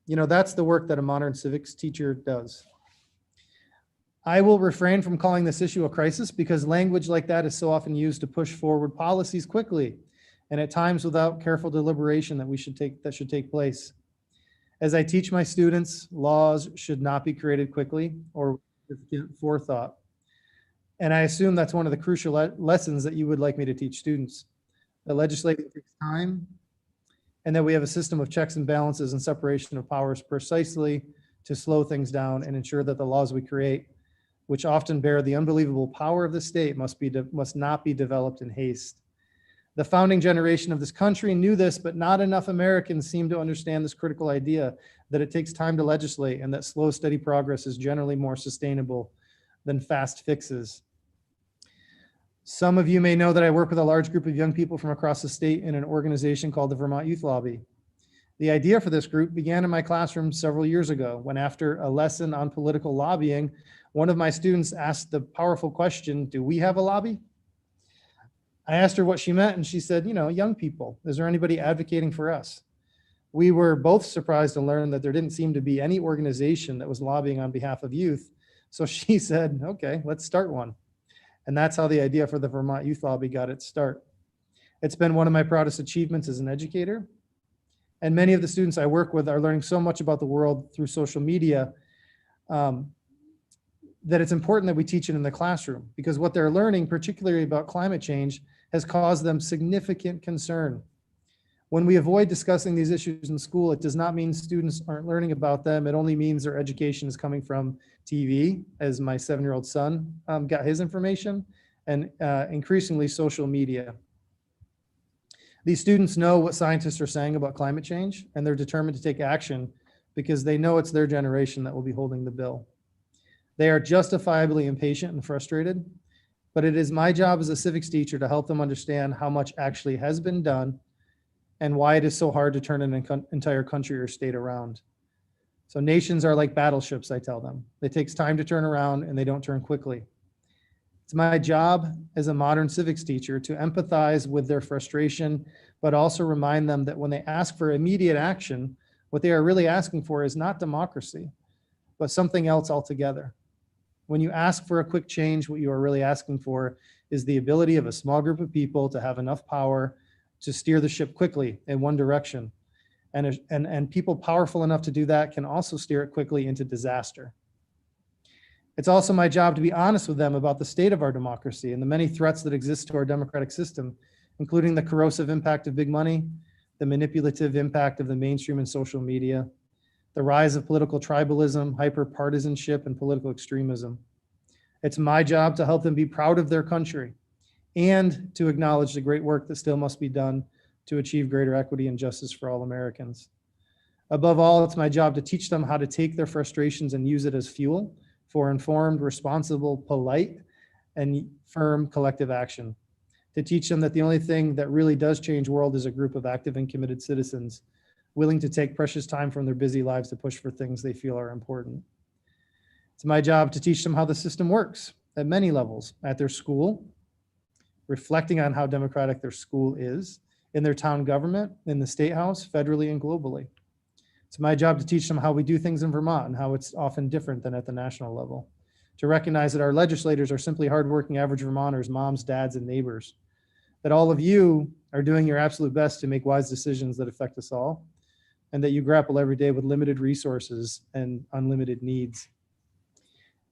That's the work that a modern civics teacher does. I will refrain from calling this issue a crisis because language like that is so often used to push forward policies quickly, and at times without careful deliberation that should take place. As I teach my students, laws should not be created quickly or with forethought. And I assume that's one of the crucial lessons that you would like me to teach students. That legislating takes time, and that we have a system of checks and balances and separation of powers precisely to slow things down and ensure that the laws we create, which often bear the unbelievable power of the state, must not be developed in haste. The founding generation of this country knew this, but not enough Americans seem to understand this critical idea that it takes time to legislate and that slow, steady progress is generally more sustainable than fast fixes. Some of you may know that I work with a large group of young people from across the state in an organization called the Vermont Youth Lobby. The idea for this group began in my classroom several years ago when, after a lesson on political lobbying, one of my students asked the powerful question, "Do we have a lobby?" I asked her what she meant, and she said, young people. Is there anybody advocating for us? We were both surprised to learn that there didn't seem to be any organization that was lobbying on behalf of youth. So she said, okay, let's start one. And that's how the idea for the Vermont Youth Lobby got its start. It's been one of my proudest achievements as an educator. And many of the students I work with are learning so much about the world through social media that it's important that we teach it in the classroom, because what they're learning, particularly about climate change, has caused them significant concern. When we avoid discussing these issues in school, it does not mean students aren't learning about them. It only means their education is coming from TV, as my 7-year-old son got his information, and increasingly social media. These students know what scientists are saying about climate change, and they're determined to take action because they know it's their generation that will be holding the bill. They are justifiably impatient and frustrated, but it is my job as a civics teacher to help them understand how much actually has been done and why it is so hard to turn an entire country or state around. So nations are like battleships, I tell them. It takes time to turn around, and they don't turn quickly. It's my job as a modern civics teacher to empathize with their frustration, but also remind them that when they ask for immediate action, what they are really asking for is not democracy, but something else altogether. When you ask for a quick change, what you are really asking for is the ability of a small group of people to have enough power to steer the ship quickly in one direction. And people powerful enough to do that can also steer it quickly into disaster. It's also my job to be honest with them about the state of our democracy and the many threats that exist to our democratic system, including the corrosive impact of big money, the manipulative impact of the mainstream and social media, the rise of political tribalism, hyper-partisanship, and political extremism. It's my job to help them be proud of their country and to acknowledge the great work that still must be done to achieve greater equity and justice for all Americans. Above all, it's my job to teach them how to take their frustrations and use it as fuel for informed, responsible, polite, and firm collective action. To teach them that the only thing that really does change the world is a group of active and committed citizens willing to take precious time from their busy lives to push for things they feel are important. It's my job to teach them how the system works at many levels, at their school, reflecting on how democratic their school is, in their town government, in the state house, federally and globally. It's my job to teach them how we do things in Vermont and how it's often different than at the national level. To recognize that our legislators are simply hardworking average Vermonters, moms, dads, and neighbors. That all of you are doing your absolute best to make wise decisions that affect us all, and that you grapple every day with limited resources and unlimited needs.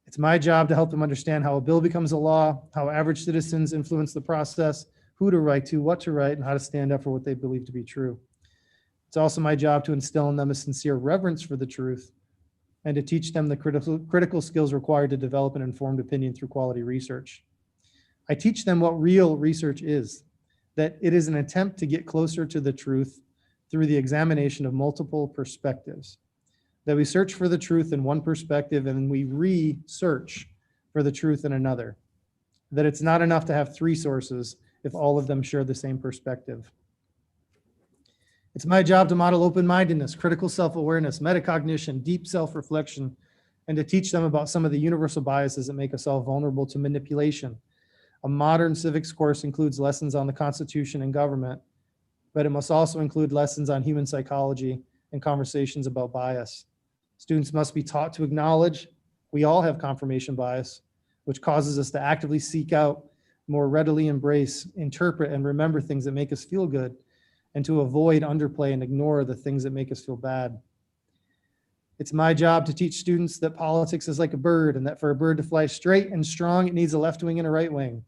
It's my job to help them understand how a bill becomes a law, how average citizens influence the process, who to write to, what to write, and how to stand up for what they believe to be true. It's also my job to instill in them a sincere reverence for the truth and to teach them the critical skills required to develop an informed opinion through quality research. I teach them what real research is, that it is an attempt to get closer to the truth through the examination of multiple perspectives, that we search for the truth in one perspective and we re-search for the truth in another. that it's not enough to have 3 sources if all of them share the same perspective. It's my job to model open-mindedness, critical self-awareness, metacognition, deep self-reflection, and to teach them about some of the universal biases that make us all vulnerable to manipulation. A modern civics course includes lessons on the Constitution and government, but it must also include lessons on human psychology and conversations about bias. Students must be taught to acknowledge we all have confirmation bias, which causes us to actively seek out, more readily embrace, interpret, and remember things that make us feel good, and to avoid, underplay, and ignore the things that make us feel bad. It's my job to teach students that politics is like a bird, and that for a bird to fly straight and strong, it needs a left wing and a right wing.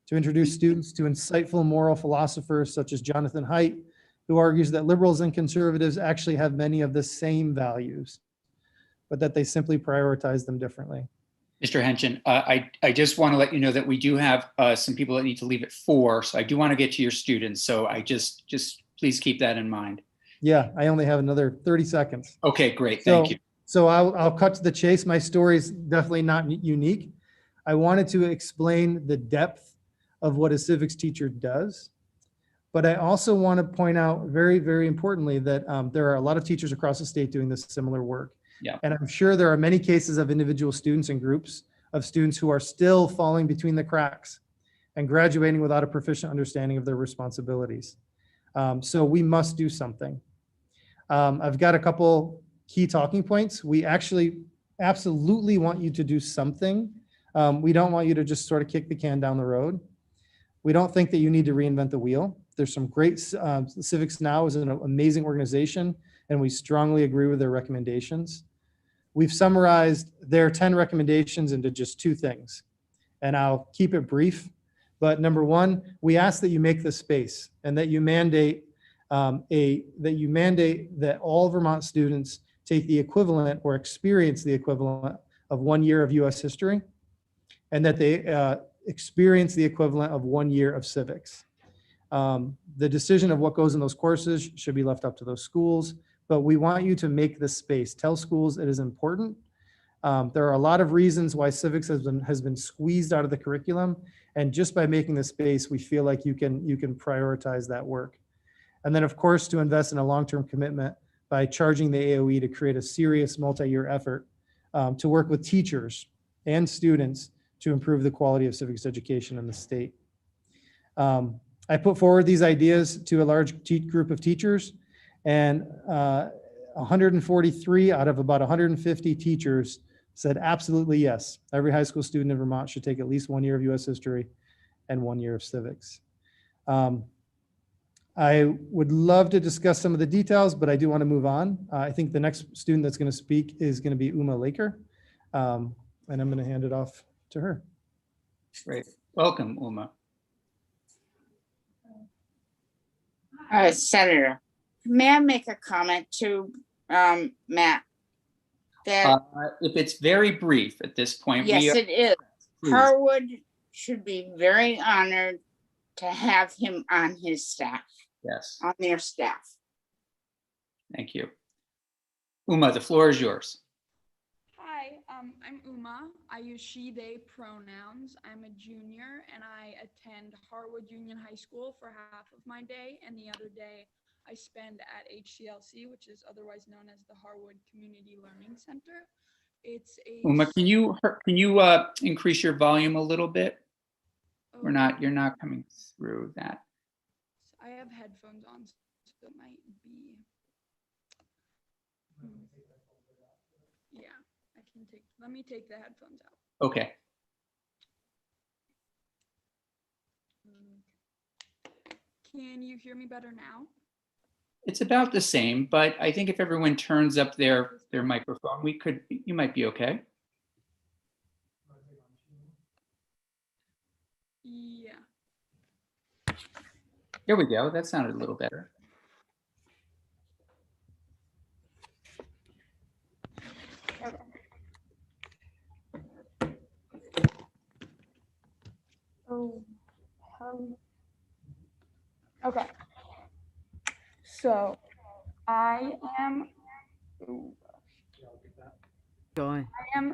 To introduce students to insightful moral philosophers such as Jonathan Haidt, who argues that liberals and conservatives actually have many of the same values, but that they simply prioritize them differently. Mr. Henson, I just want to let you know that we do have some people that need to leave at 4, so I do want to get to your students. So I just please keep that in mind. Yeah, I only have another 30 seconds. Okay, great. Thank you. So I'll cut to the chase. My story is definitely not unique. I wanted to explain the depth of what a civics teacher does, but I also want to point out very, very importantly that there are a lot of teachers across the state doing this similar work. Yeah. And I'm sure there are many cases of individual students and groups of students who are still falling between the cracks and graduating without a proficient understanding of their responsibilities. So we must do something. I've got a couple key talking points. We actually absolutely want you to do something. We don't want you to just sort of kick the can down the road. We don't think that you need to reinvent the wheel. There's some great, Civics Now is an amazing organization, and we strongly agree with their recommendations. We've summarized their 10 recommendations into just 2 things, and I'll keep it brief. But number 1, we ask that you make the space and that you mandate that all Vermont students take the equivalent or experience the equivalent of 1 year of U.S. history, and that they experience the equivalent of 1 year of civics. The decision of what goes in those courses should be left up to those schools, but we want you to make the space. Tell schools it is important. There are a lot of reasons why civics has been squeezed out of the curriculum, and just by making the space, we feel like you can prioritize that work. And then, of course, to invest in a long-term commitment by charging the AOE to create a serious multi-year effort to work with teachers and students to improve the quality of civics education in the state. I put forward these ideas to a large group of teachers, and 143 out of about 150 teachers said absolutely yes. Every high school student in Vermont should take at least 1 year of U.S. history and 1 year of civics. I would love to discuss some of the details, but I do want to move on. I think the next student that's going to speak is going to be Uma Laker, and I'm going to hand it off to her. Great. Welcome, Uma. Senator, may I make a comment to Matt? That If it's very brief at this point. yes, it is. Please. Harwood should be very honored to have him on his staff, Yes, on their staff. thank you. Uma, the floor is yours. Hi, I'm Uma. I use she, they pronouns. I'm a junior and I attend Harwood Union High School for half of my day, and the other day I spend at HCLC, which is otherwise known as the Harwood Community Learning Center. It's a Uma, can you increase your volume a little bit? You're not coming through that. I have headphones on, so it might be. Yeah, let me take the headphones out. Okay. Can you hear me better now? It's about the same, but I think if everyone turns up their microphone, you might be okay. Yeah. There we go. That sounded a little better. Okay. So I am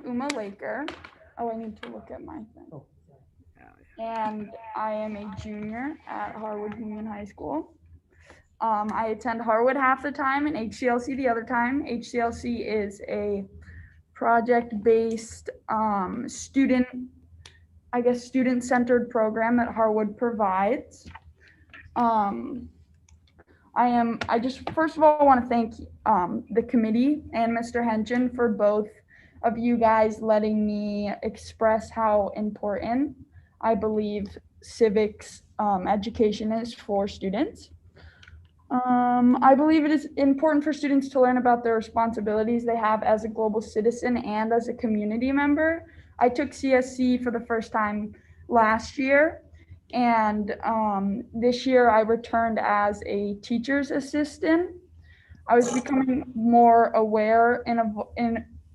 Uma Laker. Oh, I need to look at my thing. and I am a junior at Harwood Union High School. I attend Harwood half the time and HCLC the other time. HCLC is a project-based student-centered program that Harwood provides. I just first of all want to thank the committee and Mr. Henchen for both of you guys letting me express how important I believe civics education is for students. I believe it is important for students to learn about their responsibilities they have as a global citizen and as a community member. I took CSC for the first time last year, and this year I returned as a teacher's assistant. I was becoming more aware and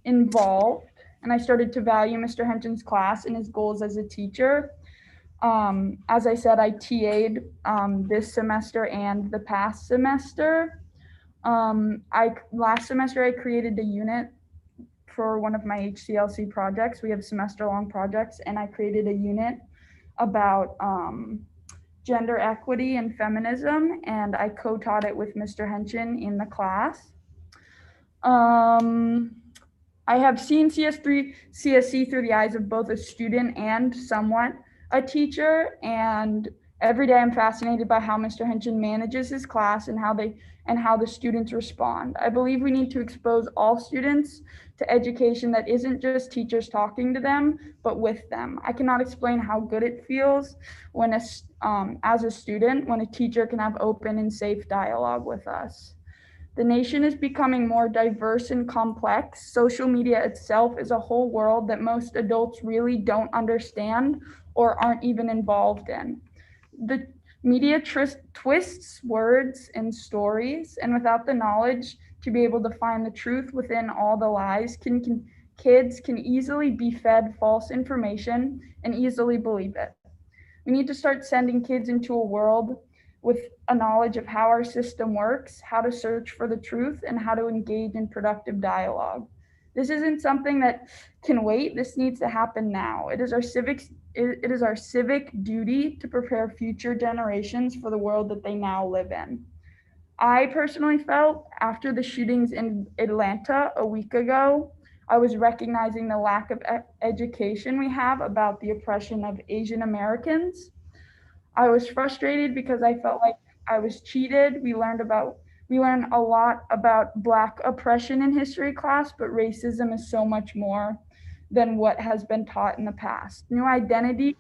involved, and I started to value Mr. Henchen's class and his goals as a teacher. As I said, I TA'd this semester and the past semester. Last semester I created a unit for one of my HCLC projects. We have semester-long projects, and I created a unit about gender equity and feminism, and I co-taught it with Mr. Henchen in the class. I have seen CSC through the eyes of both a student and somewhat a teacher, and every day I'm fascinated by how Mr. Henchen manages his class and how the students respond. I believe we need to expose all students to education that isn't just teachers talking to them, but with them. I cannot explain how good it feels when as a student, when a teacher can have open and safe dialogue with us. The nation is becoming more diverse and complex. Social media itself is a whole world that most adults really don't understand or aren't even involved in. The media twists words and stories, and without the knowledge to be able to find the truth within all the lies, kids can easily be fed false information and easily believe it. We need to start sending kids into a world with a knowledge of how our system works, how to search for the truth, and how to engage in productive dialogue. This isn't something that can wait. This needs to happen now. It is our civic duty to prepare future generations for the world that they now live in. I personally felt after the shootings in Atlanta a week ago, I was recognizing the lack of education we have about the oppression of Asian Americans. I was frustrated because I felt like I was cheated. We learned a lot about Black oppression in history class, but racism is so much more than what has been taught in the past. New identity,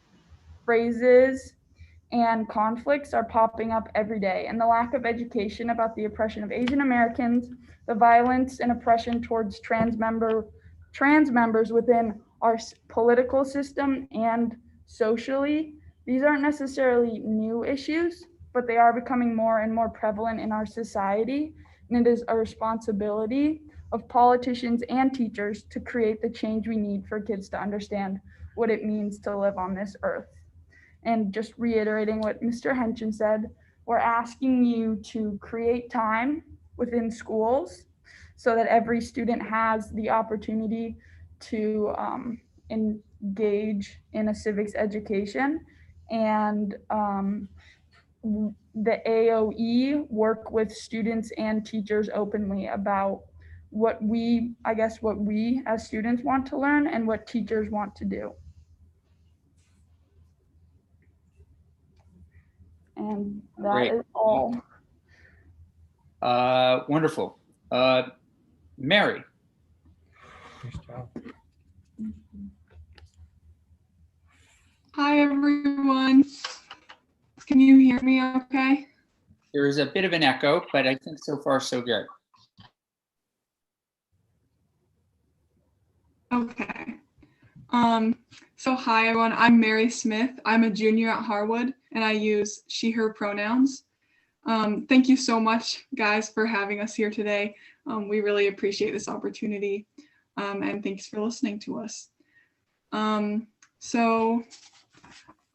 phrases, and conflicts are popping up every day, and the lack of education about the oppression of Asian Americans, the violence and oppression towards trans members within our political system and socially. These aren't necessarily new issues, but they are becoming more and more prevalent in our society, and it is a responsibility of politicians and teachers to create the change we need for kids to understand what it means to live on this earth. And just reiterating what Mr. Henchen said, we're asking you to create time within schools so that every student has the opportunity to engage in a civics education, and the AOE work with students and teachers openly about what we as students want to learn and what teachers want to do. And that Great. is all. Wonderful. Mary. Nice job. Hi, everyone. Can you hear me okay? There is a bit of an echo, but I think so far so good. Okay. So hi, everyone. I'm Mary Smith. I'm a junior at Harwood, and I use she, her pronouns. Thank you so much, guys, for having us here today. We really appreciate this opportunity, and thanks for listening to us. So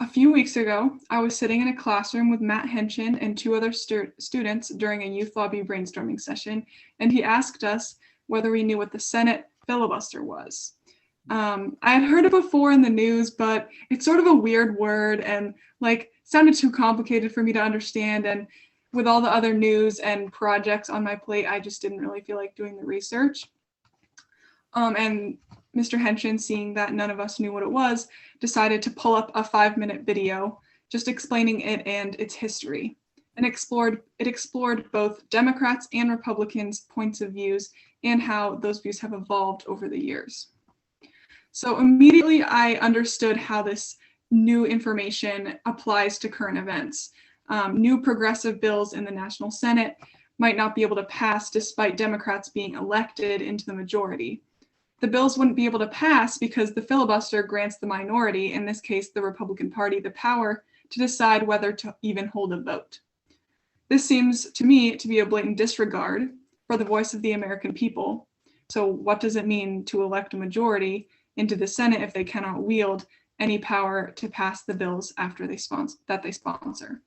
a few weeks ago, I was sitting in a classroom with Matt Henchen and two other students during a youth lobby brainstorming session, and he asked us whether we knew what the Senate Filibuster was. I had heard it before in the news, but it's sort of a weird word and like sounded too complicated for me to understand. And with all the other news and projects on my plate, I just didn't really feel like doing the research. And Mr. Henshin, seeing that none of us knew what it was, decided to pull up a 5-minute video just explaining it and its history. And it explored both Democrats and Republicans' points of views and how those views have evolved over the years. So immediately I understood how this new information applies to current events. New progressive bills in the National Senate might not be able to pass despite Democrats being elected into the majority. The bills wouldn't be able to pass because the filibuster grants the minority, in this case the Republican Party, the power to decide whether to even hold a vote. This seems to me to be a blatant disregard for the voice of the American people. So what does it mean to elect a majority into the Senate if they cannot wield any power to pass the bills after they sponsor?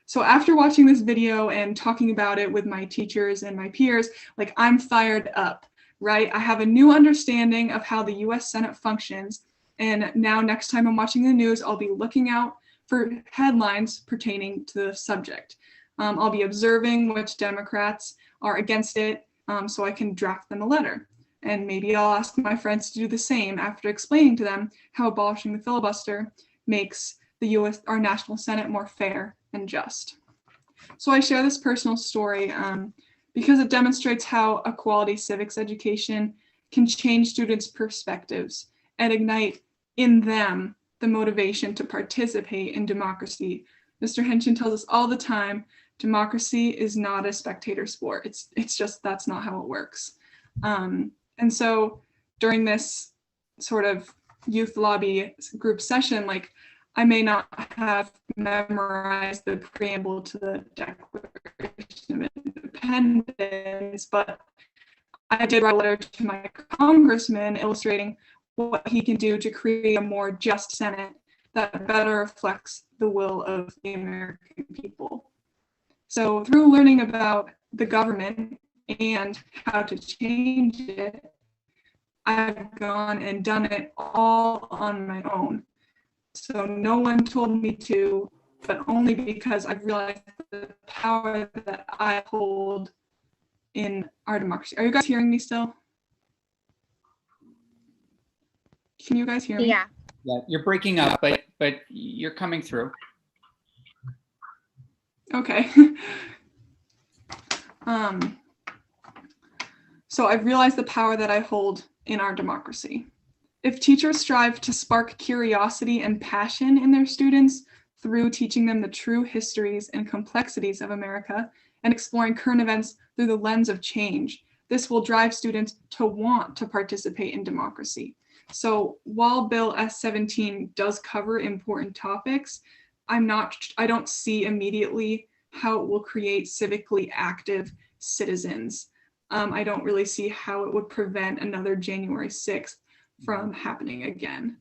So after watching this video and talking about it with my teachers and my peers, like I'm fired up, right? I have a new understanding of how the US Senate functions. And now next time I'm watching the news, I'll be looking out for headlines pertaining to the subject. I'll be observing which Democrats are against it so I can draft them a letter. And maybe I'll ask my friends to do the same after explaining to them how abolishing the filibuster makes our National Senate more fair and just. So I share this personal story because it demonstrates how a quality civics education can change students' perspectives and ignite in them the motivation to participate in democracy. Mr. Henshin tells us all the time, democracy is not a spectator sport. It's just, that's not how it works. And so during this sort of youth lobby group session, like I may not have memorized the preamble to the Declaration of Independence, but I did write a letter to my congressman illustrating what he can do to create a more just Senate that better reflects the will of the American people. So through learning about the government and how to change it, I've gone and done it all on my own. So no one told me to, but only because I've realized the power that I hold in our democracy. Are you guys hearing me still? Can you guys hear me? Yeah, you're breaking up, but you're coming through. Okay. So I've realized the power that I hold in our democracy. If teachers strive to spark curiosity and passion in their students through teaching them the true histories and complexities of America and exploring current events through the lens of change, this will drive students to want to participate in democracy. So while Bill S-17 does cover important topics, I don't see immediately how it will create civically active citizens. I don't really see how it would prevent another January 6th from happening again.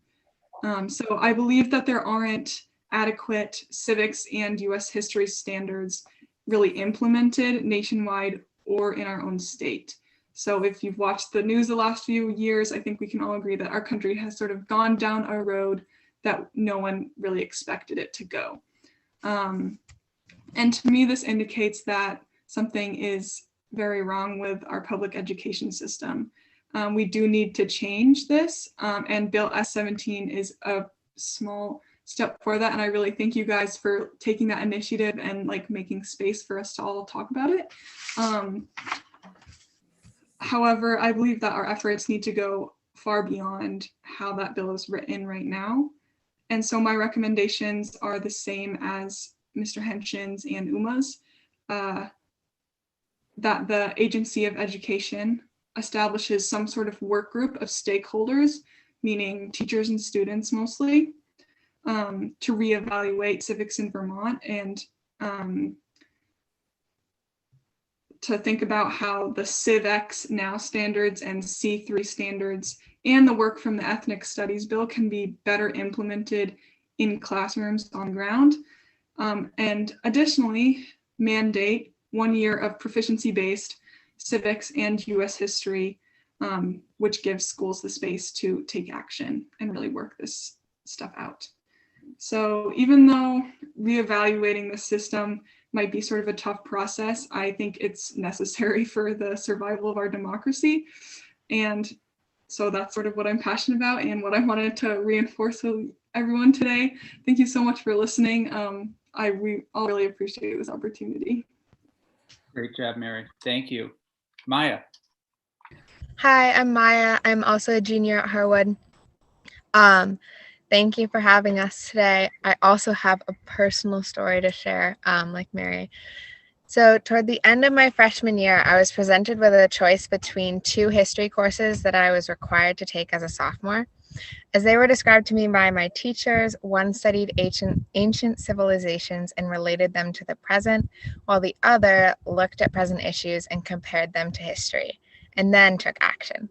So I believe that there aren't adequate civics and US history standards really implemented nationwide or in our own state. So if you've watched the news the last few years, I think we can all agree that our country has sort of gone down a road that no one really expected it to go. And to me, this indicates that something is very wrong with our public education system. We do need to change this, and Bill S-17 is a small step for that. And I really thank you guys for taking that initiative and like making space for us to all talk about it. However, I believe that our efforts need to go far beyond how that bill is written right now. And so my recommendations are the same as Mr. Henshin's and Uma's, that the Agency of Education establishes some sort of work group of stakeholders, meaning teachers and students mostly, to reevaluate civics in Vermont and to think about how the Civics now standards and C3 standards and the work from the Ethnic Studies Bill can be better implemented in classrooms on the ground. And additionally, mandate 1 year of proficiency-based civics and US history which gives schools the space to take action and really work this stuff out. So even though reevaluating the system might be sort of a tough process, I think it's necessary for the survival of our democracy. And so that's sort of what I'm passionate about and what I wanted to reinforce with everyone today. Thank you so much for listening. I'll really appreciate this opportunity. Great job, Mary. Thank you. Maya. Hi, I'm Maya. I'm also a junior at Harwood. Thank you for having us today. I also have a personal story to share, like Mary. So toward the end of my freshman year, I was presented with a choice between 2 history courses that I was required to take as a sophomore. As they were described to me by my teachers, one studied ancient civilizations and related them to the present, while the other looked at present issues and compared them to history, and then took action.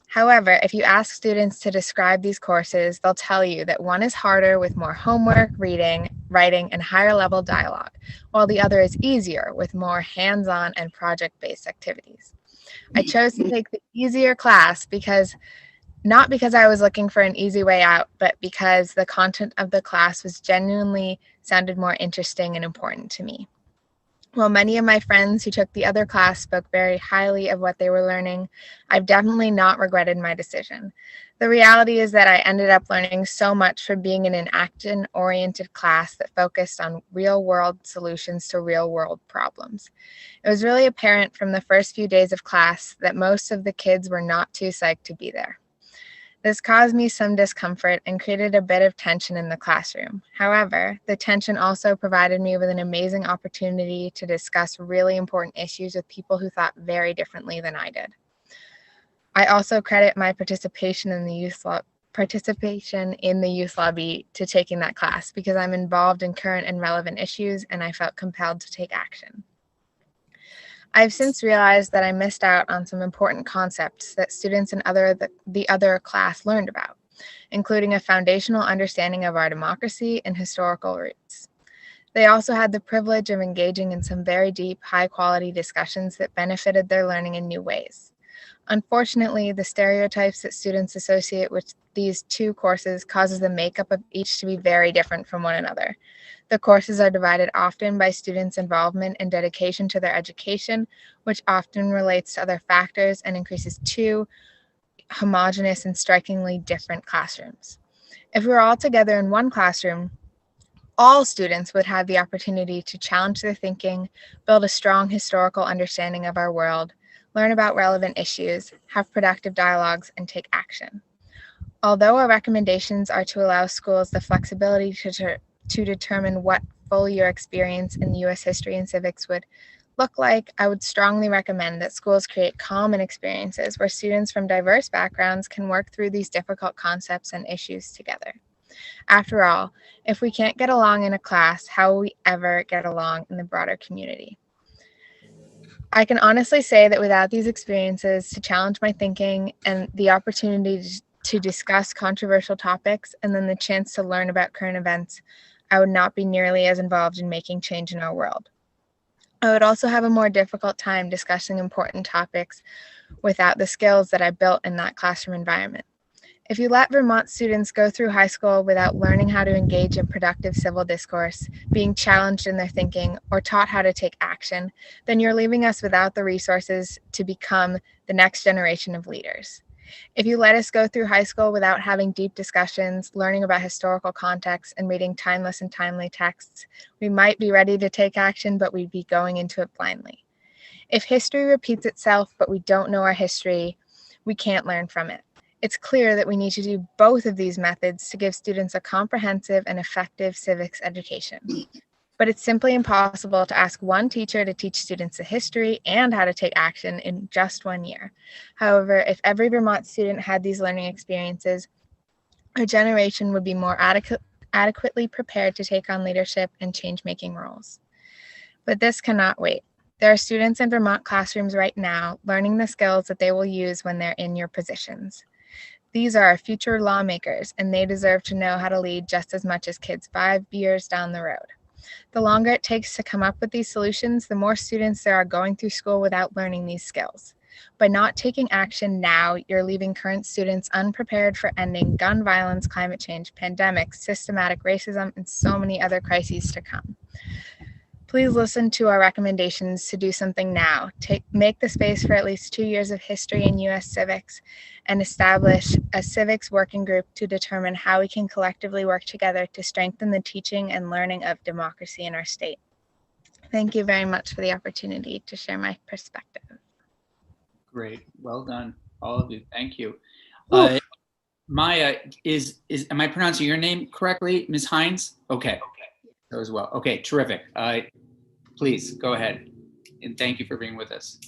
However, if you ask students to describe these courses, they'll tell you that one is harder with more homework, reading, writing, and higher level dialogue, while the other is easier with more hands-on and project-based activities. I chose to take the easier class not because I was looking for an easy way out, but because the content of the class was genuinely sounded more interesting and important to me. While many of my friends who took the other class spoke very highly of what they were learning, I've definitely not regretted my decision. The reality is that I ended up learning so much from being in an action-oriented class that focused on real-world solutions to real-world problems. It was really apparent from the first few days of class that most of the kids were not too psyched to be there. This caused me some discomfort and created a bit of tension in the classroom. However, the tension also provided me with an amazing opportunity to discuss really important issues with people who thought very differently than I did. I also credit my participation in the youth lobby to taking that class because I'm involved in current and relevant issues and I felt compelled to take action. I've since realized that I missed out on some important concepts that students in the other class learned about, including a foundational understanding of our democracy and historical roots. They also had the privilege of engaging in some very deep, high-quality discussions that benefited their learning in new ways. Unfortunately, the stereotypes that students associate with these 2 courses causes the makeup of each to be very different from one another. The courses are divided often by students' involvement and dedication to their education, which often relates to other factors and increases 2 homogeneous and strikingly different classrooms. If we were all together in one classroom, all students would have the opportunity to challenge their thinking, build a strong historical understanding of our world, learn about relevant issues, have productive dialogues, and take action. Although our recommendations are to allow schools the flexibility to determine what full year experience in U.S. history and civics would look like, I would strongly recommend that schools create common experiences where students from diverse backgrounds can work through these difficult concepts and issues together. After all, if we can't get along in a class, how will we ever get along in the broader community? I can honestly say that without these experiences to challenge my thinking and the opportunity to discuss controversial topics and then the chance to learn about current events, I would not be nearly as involved in making change in our world. I would also have a more difficult time discussing important topics without the skills that I built in that classroom environment. If you let Vermont students go through high school without learning how to engage in productive civil discourse, being challenged in their thinking, or taught how to take action, then you're leaving us without the resources to become the next generation of leaders. If you let us go through high school without having deep discussions, learning about historical context, and reading timeless and timely texts, we might be ready to take action, but we'd be going into it blindly. If history repeats itself, but we don't know our history, we can't learn from it. It's clear that we need to do both of these methods to give students a comprehensive and effective civics education. But it's simply impossible to ask one teacher to teach students the history and how to take action in just 1 year. However, if every Vermont student had these learning experiences, our generation would be more adequately prepared to take on leadership and change-making roles. But this cannot wait. There are students in Vermont classrooms right now learning the skills that they will use when they're in your positions. These are our future lawmakers, and they deserve to know how to lead just as much as kids 5 years down the road. The longer it takes to come up with these solutions, the more students there are going through school without learning these skills. By not taking action now, you're leaving current students unprepared for ending gun violence, climate change, pandemics, systematic racism, and so many other crises to come. Please listen to our recommendations to do something now. Make the space for at least 2 years of history in U.S. civics and establish a civics working group to determine how we can collectively work together to strengthen the teaching and learning of democracy in our state. Thank you very much for the opportunity to share my perspective. Great. Well done, all of you. Thank you. Oof. Maya, am I pronouncing your name correctly, Ms. Hines? Okay. So as well. Okay, terrific. Please go ahead. And thank you for being with us.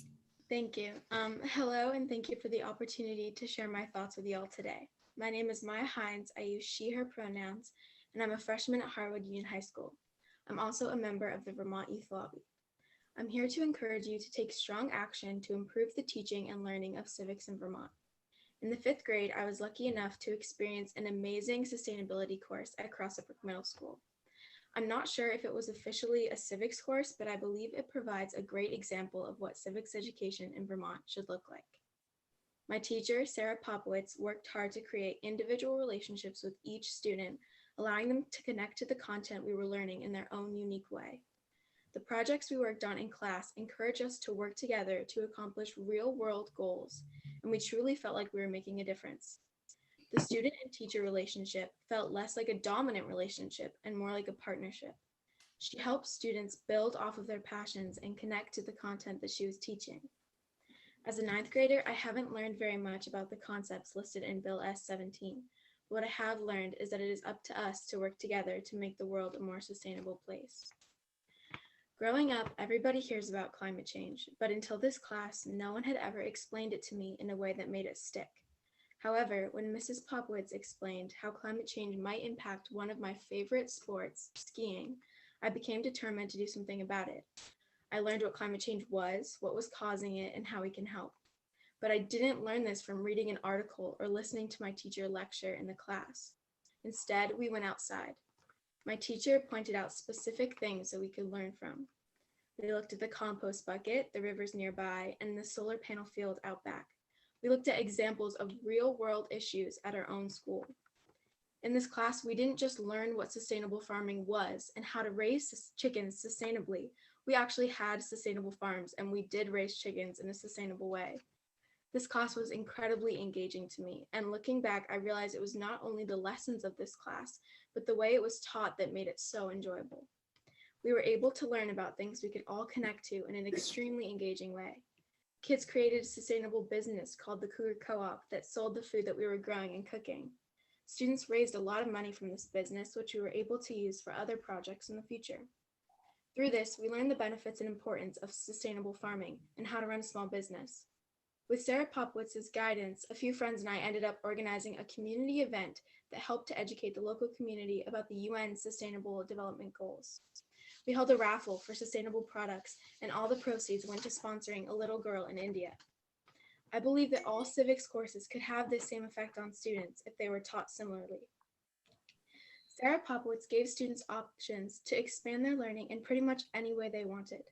Thank you. Hello, and thank you for the opportunity to share my thoughts with you all today. My name is Maya Hines. I use she, her pronouns, and I'm a freshman at Harwood Union High School. I'm also a member of the Vermont Youth Lobby. I'm here to encourage you to take strong action to improve the teaching and learning of civics in Vermont. In the 5th grade, I was lucky enough to experience an amazing sustainability course at Crossbrook Middle School. I'm not sure if it was officially a civics course, but I believe it provides a great example of what civics education in Vermont should look like. My teacher, Sarah Popowitz, worked hard to create individual relationships with each student, allowing them to connect to the content we were learning in their own unique way. The projects we worked on in class encouraged us to work together to accomplish real-world goals, and we truly felt like we were making a difference. The student and teacher relationship felt less like a dominant relationship and more like a partnership. She helped students build off of their passions and connect to the content that she was teaching. As a 9th grader, I haven't learned very much about the concepts listed in Bill S-17. What I have learned is that it is up to us to work together to make the world a more sustainable place. Growing up, everybody hears about climate change, but until this class, no one had ever explained it to me in a way that made it stick. However, when Mrs. Popowitz explained how climate change might impact one of my favorite sports, skiing, I became determined to do something about it. I learned what climate change was, what was causing it, and how we can help. But I didn't learn this from reading an article or listening to my teacher lecture in the class. Instead, we went outside. My teacher pointed out specific things that we could learn from. We looked at the compost bucket, the rivers nearby, and the solar panel field out back. We looked at examples of real-world issues at our own school. In this class, we didn't just learn what sustainable farming was and how to raise chickens sustainably. We actually had sustainable farms, and we did raise chickens in a sustainable way. This class was incredibly engaging to me, and looking back, I realized it was not only the lessons of this class, but the way it was taught that made it so enjoyable. We were able to learn about things we could all connect to in an extremely engaging way. Kids created a sustainable business called the Cougar Co-op that sold the food that we were growing and cooking. Students raised a lot of money from this business, which we were able to use for other projects in the future. Through this, we learned the benefits and importance of sustainable farming and how to run a small business. With Sarah Popowitz's guidance, a few friends and I ended up organizing a community event that helped to educate the local community about the UN Sustainable Development Goals. We held a raffle for sustainable products, and all the proceeds went to sponsoring a little girl in India. I believe that all civics courses could have this same effect on students if they were taught similarly. Sarah Popowitz gave students options to expand their learning in pretty much any way they wanted.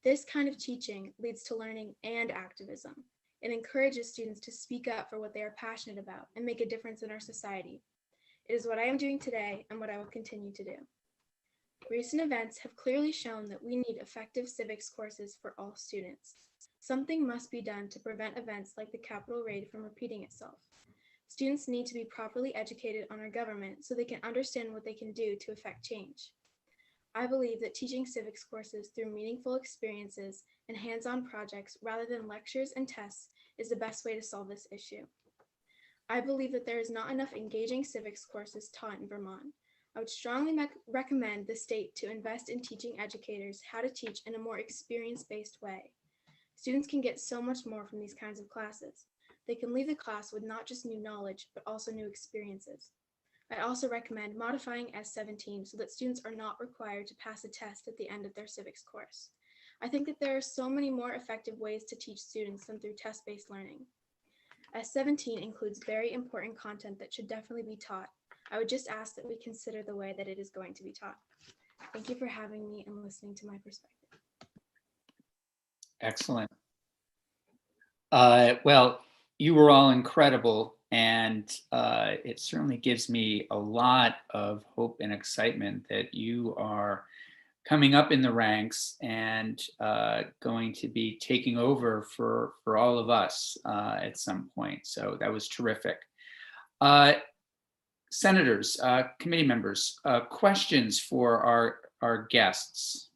This kind of teaching leads to learning and activism. It encourages students to speak up for what they are passionate about and make a difference in our society. It is what I am doing today and what I will continue to do. Recent events have clearly shown that we need effective civics courses for all students. Something must be done to prevent events like the Capitol raid from repeating itself. Students need to be properly educated on our government so they can understand what they can do to affect change. I believe that teaching civics courses through meaningful experiences and hands-on projects rather than lectures and tests is the best way to solve this issue. I believe that there is not enough engaging civics courses taught in Vermont. I would strongly recommend the state to invest in teaching educators how to teach in a more experience-based way. Students can get so much more from these kinds of classes. They can leave the class with not just new knowledge, but also new experiences. I also recommend modifying S-17 so that students are not required to pass a test at the end of their civics course. I think that there are so many more effective ways to teach students than through test-based learning. S-17 includes very important content that should definitely be taught. I would just ask that we consider the way that it is going to be taught. Thank you for having me and listening to my perspective. Excellent. Well, you were all incredible, and it certainly gives me a lot of hope and excitement that you are coming up in the ranks and going to be taking over for all of us at some point. So that was terrific. Senators, committee members, questions for our guests.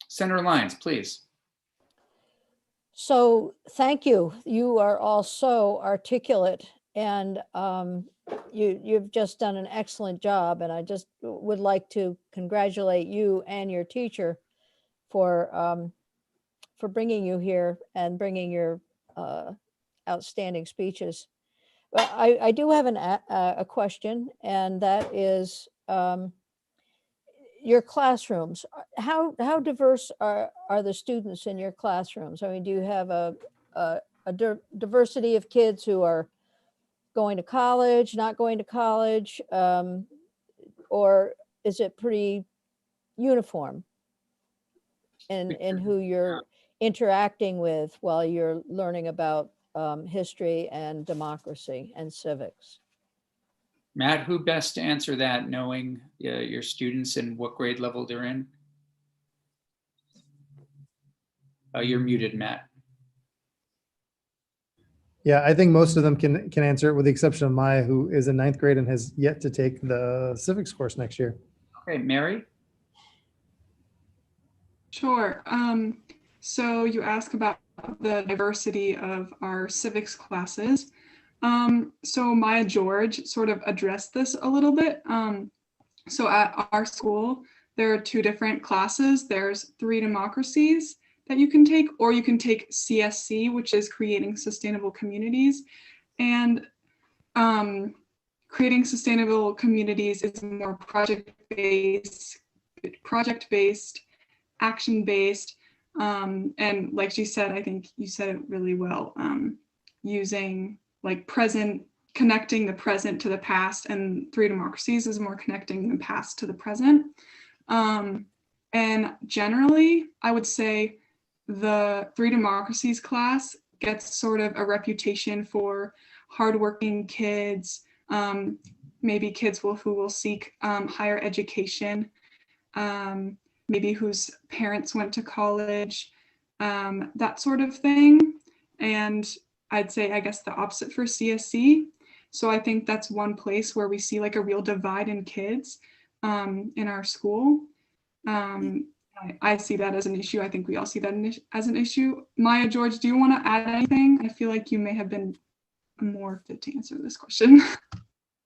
Senator Lyons, please. So thank you. You are all so articulate, and you've just done an excellent job. And I just would like to congratulate you and your teacher for bringing you here and bringing your outstanding speeches. But I do have a question, and that is your classrooms. How diverse are the students in your classrooms? I mean, do you have a diversity of kids who are going to college, not going to college, or is it pretty uniform in who you're interacting with while you're learning about history and democracy and civics? Matt, who best to answer that, knowing your students and what grade level they're in? You're muted, Matt. Yeah, I think most of them can answer it, with the exception of Maya, who is in 9th grade and has yet to take the civics course next year. Okay, Mary? Sure. So you ask about the diversity of our civics classes. So Maya George sort of addressed this a little bit. So at our school, there are 2 different classes. There's 3 democracies that you can take, or you can take CSC, which is creating sustainable communities. And creating sustainable communities is more project-based, action-based. And like she said, I think you said it really well, using like connecting the present to the past, and 3 democracies is more connecting the past to the present. And generally, I would say the 3 democracies class gets sort of a reputation for hardworking kids, maybe kids who will seek higher education, maybe whose parents went to college, that sort of thing. And I'd say, I guess, the opposite for CSC. So I think that's one place where we see like a real divide in kids in our school. I see that as an issue. I think we all see that as an issue. Maya George, do you want to add anything? I feel like you may have been more fit to answer this question.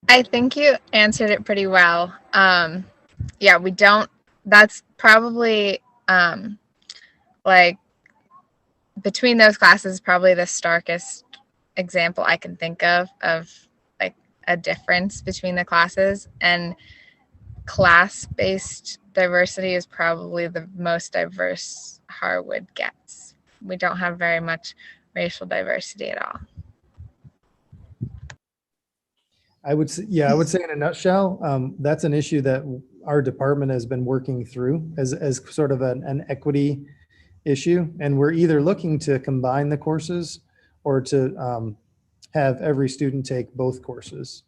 I think you answered it pretty well. Yeah, we don't, that's probably like between those classes, probably the starkest example I can think of like a difference between the classes. And class-based diversity is probably the most diverse Harwood gets. We don't have very much racial diversity at all. I would say in a nutshell, that's an issue that our department has been working through as sort of an equity issue. And we're either looking to combine the courses or to have every student take both courses.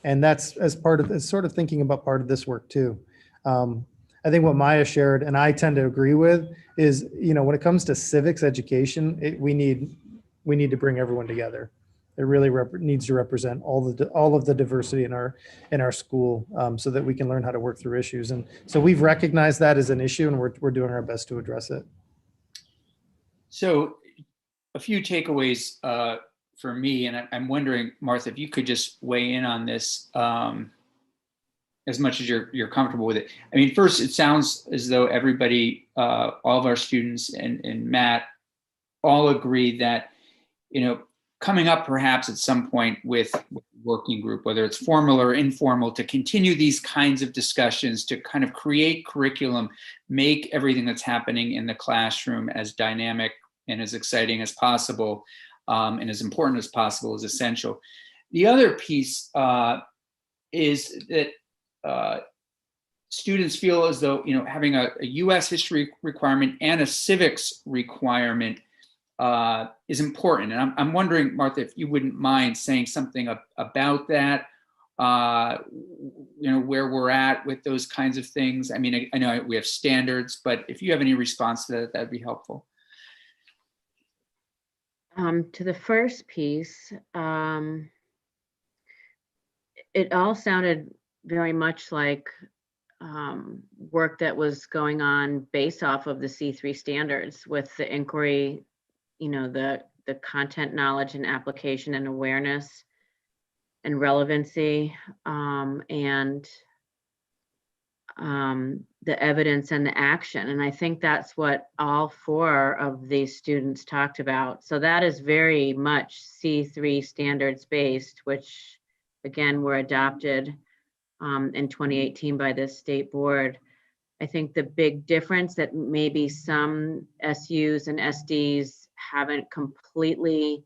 And that's as sort of thinking about part of this work too. I think what Maya shared, and I tend to agree with, is, when it comes to civics education, we need to bring everyone together. It really needs to represent all of the diversity in our school, so that we can learn how to work through issues. And so we've recognized that as an issue, and we're doing our best to address it. So a few takeaways for me, and I'm wondering, Martha, if you could just weigh in on this as much as you're comfortable with it. I mean, first, it sounds as though everybody, all of our students and Matt, all agree that, coming up perhaps at some point with working group, whether it's formal or informal, to continue these kinds of discussions, to kind of create curriculum, make everything that's happening in the classroom as dynamic and as exciting as possible, and as important as possible, is essential. The other piece is that students feel as though, having a US history requirement and a civics requirement is important. And I'm wondering, Martha, if you wouldn't mind saying something about that, where we're at with those kinds of things. I mean, I know we have standards, but if you have any response to that, that'd be helpful. To the first piece, it all sounded very much like work that was going on based off of the C3 standards with the inquiry, the content knowledge and application and awareness and relevancy, and the evidence and the action. And I think that's what all 4 of these students talked about. So that is very much C3 standards based, which again were adopted in 2018 by the state board. I think the big difference that maybe some SUs and SDs haven't completely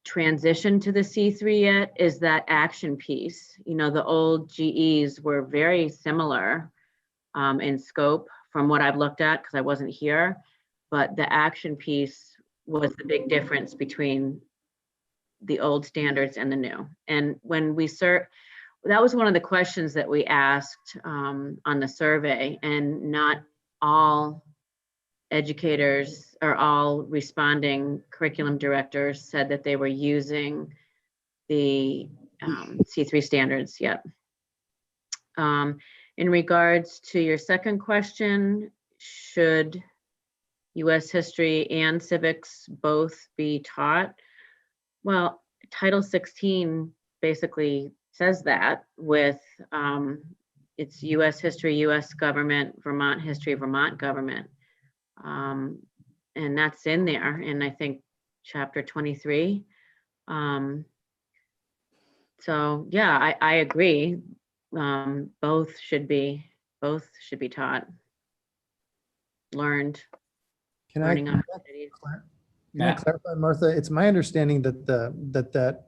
transitioned to the C3 yet is that action piece. The old GEs were very similar in scope from what I've looked at, because I wasn't here, but the action piece was the big difference between the old standards and the new. And when we that was one of the questions that we asked on the survey, and not all educators or all responding curriculum directors said that they were using the C3 standards yet. In regards to your second question, should US history and civics both be taught? Well, Title 16 basically says that with it's US history, US government, Vermont history, Vermont government. And that's in there, and I think chapter 23. So yeah, I agree. Both should be taught, learned, learning opportunities. Can I clarify, Martha? It's my understanding that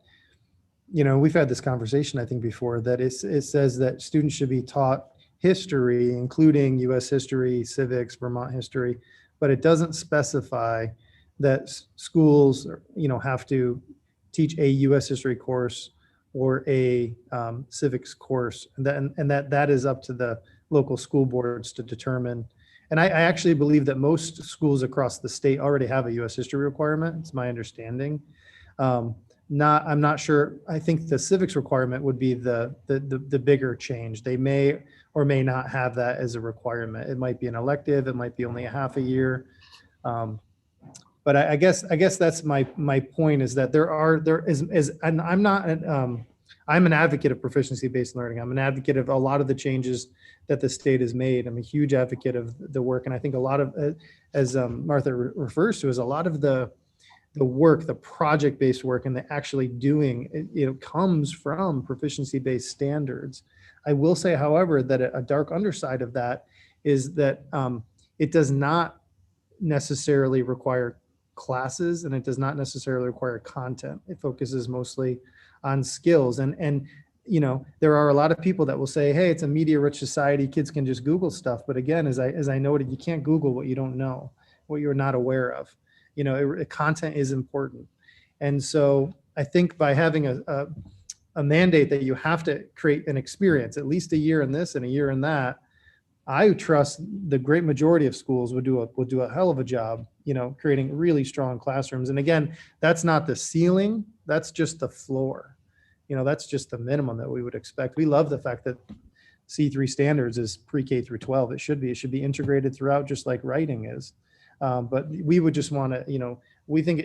we've had this conversation, I think, before, that it says that students should be taught history, including US history, civics, Vermont history, but it doesn't specify that schools, have to teach a US history course or a civics course, and that is up to the local school boards to determine. And I actually believe that most schools across the state already have a US history requirement. It's my understanding. I'm not sure. I think the civics requirement would be the bigger change. They may or may not have that as a requirement. It might be an elective. It might be only a half a year. But I guess that's my point, is that there is, and I'm an advocate of proficiency-based learning. I'm an advocate of a lot of the changes that the state has made. I'm a huge advocate of the work, and I think a lot of, as Martha refers to, is a lot of the work, the project-based work, and the actually doing, comes from proficiency-based standards. I will say, however, that a dark underside of that is that it does not necessarily require classes, and it does not necessarily require content. It focuses mostly on skills. And there are a lot of people that will say, hey, it's a media-rich society, kids can just Google stuff. But again, as I noted, you can't Google what you don't know, what you're not aware of. Content is important. And so I think by having a mandate that you have to create an experience, at least a year in this and a year in that, I trust the great majority of schools would do a hell of a job, creating really strong classrooms. And again, that's not the ceiling, that's just the floor. That's just the minimum that we would expect. We love the fact that C3 standards is pre-K through 12. It should be integrated throughout, just like writing is. But we would just want to, we think,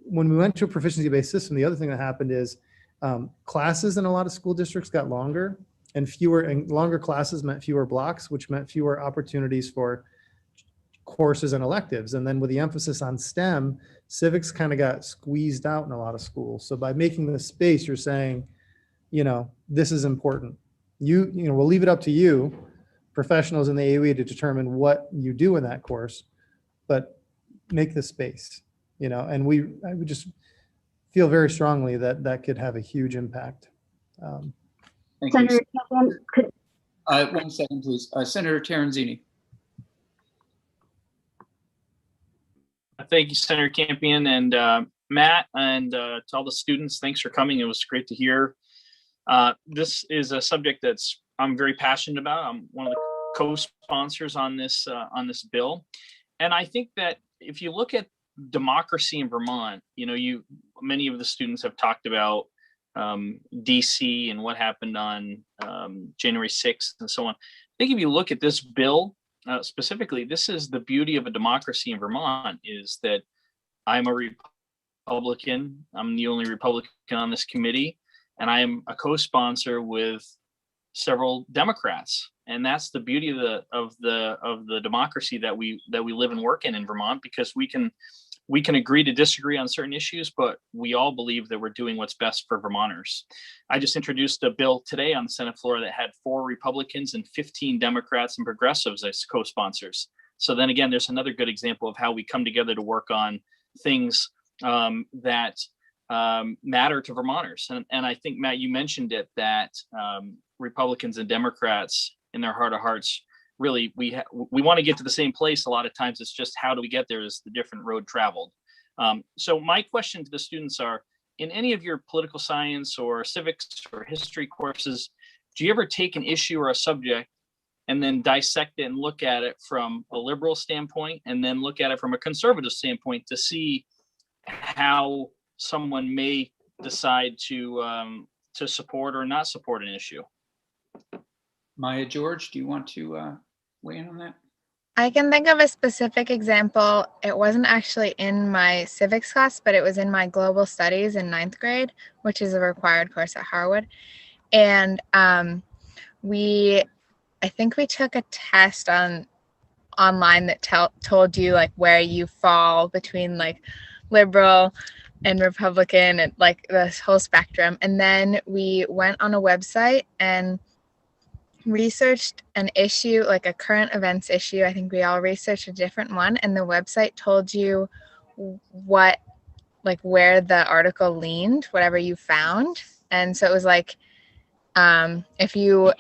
when we went to a proficiency-based system, the other thing that happened is classes in a lot of school districts got longer, and longer classes meant fewer blocks, which meant fewer opportunities for courses and electives. And then with the emphasis on STEM, civics kind of got squeezed out in a lot of schools. So by making this space, you're saying, this is important. We'll leave it up to you, professionals in the AOE, to determine what you do in that course, but make the space, and I would just feel very strongly that could have a huge impact. Senator, 1 second, please. Senator Terenzini. Thank you, Senator Campion and Matt, and to all the students. Thanks for coming. It was great to hear. This is a subject that's I'm very passionate about. I'm one of the co-sponsors on this bill, and I think that if you look at democracy in Vermont, many of the students have talked about DC and what happened on January 6th and so on. I think if you look at this bill specifically, this is the beauty of a democracy in Vermont, is that I'm a Republican. I'm the only Republican on this committee, and I am a co-sponsor with several Democrats. And that's the beauty of the democracy that we live and work in Vermont, because we can agree to disagree on certain issues, but we all believe that we're doing what's best for Vermonters. I just introduced a bill today on the Senate floor that had 4 Republicans and 15 Democrats and progressives as co-sponsors. So then again, there's another good example of how we come together to work on things that matter to Vermonters. And I think, Matt, you mentioned it, that Republicans and Democrats in their heart of hearts, really, we want to get to the same place. A lot of times it's just how do we get there is the different road traveled. So my question to the students are, in any of your political science or civics or history courses, do you ever take an issue or a subject and then dissect it and look at it from a liberal standpoint, and then look at it from a conservative standpoint to see how someone may decide to support or not support an issue? Maya George, do you want to weigh in on that? I can think of a specific example. It wasn't actually in my civics class, but it was in my global studies in 9th grade, which is a required course at Harwood. And I think we took a test online that told you like where you fall between like liberal and Republican and like this whole spectrum. And then we went on a website and researched an issue, like a current events issue. I think we all researched a different one, and the website told you where the article leaned, whatever you found. And so it was like, if you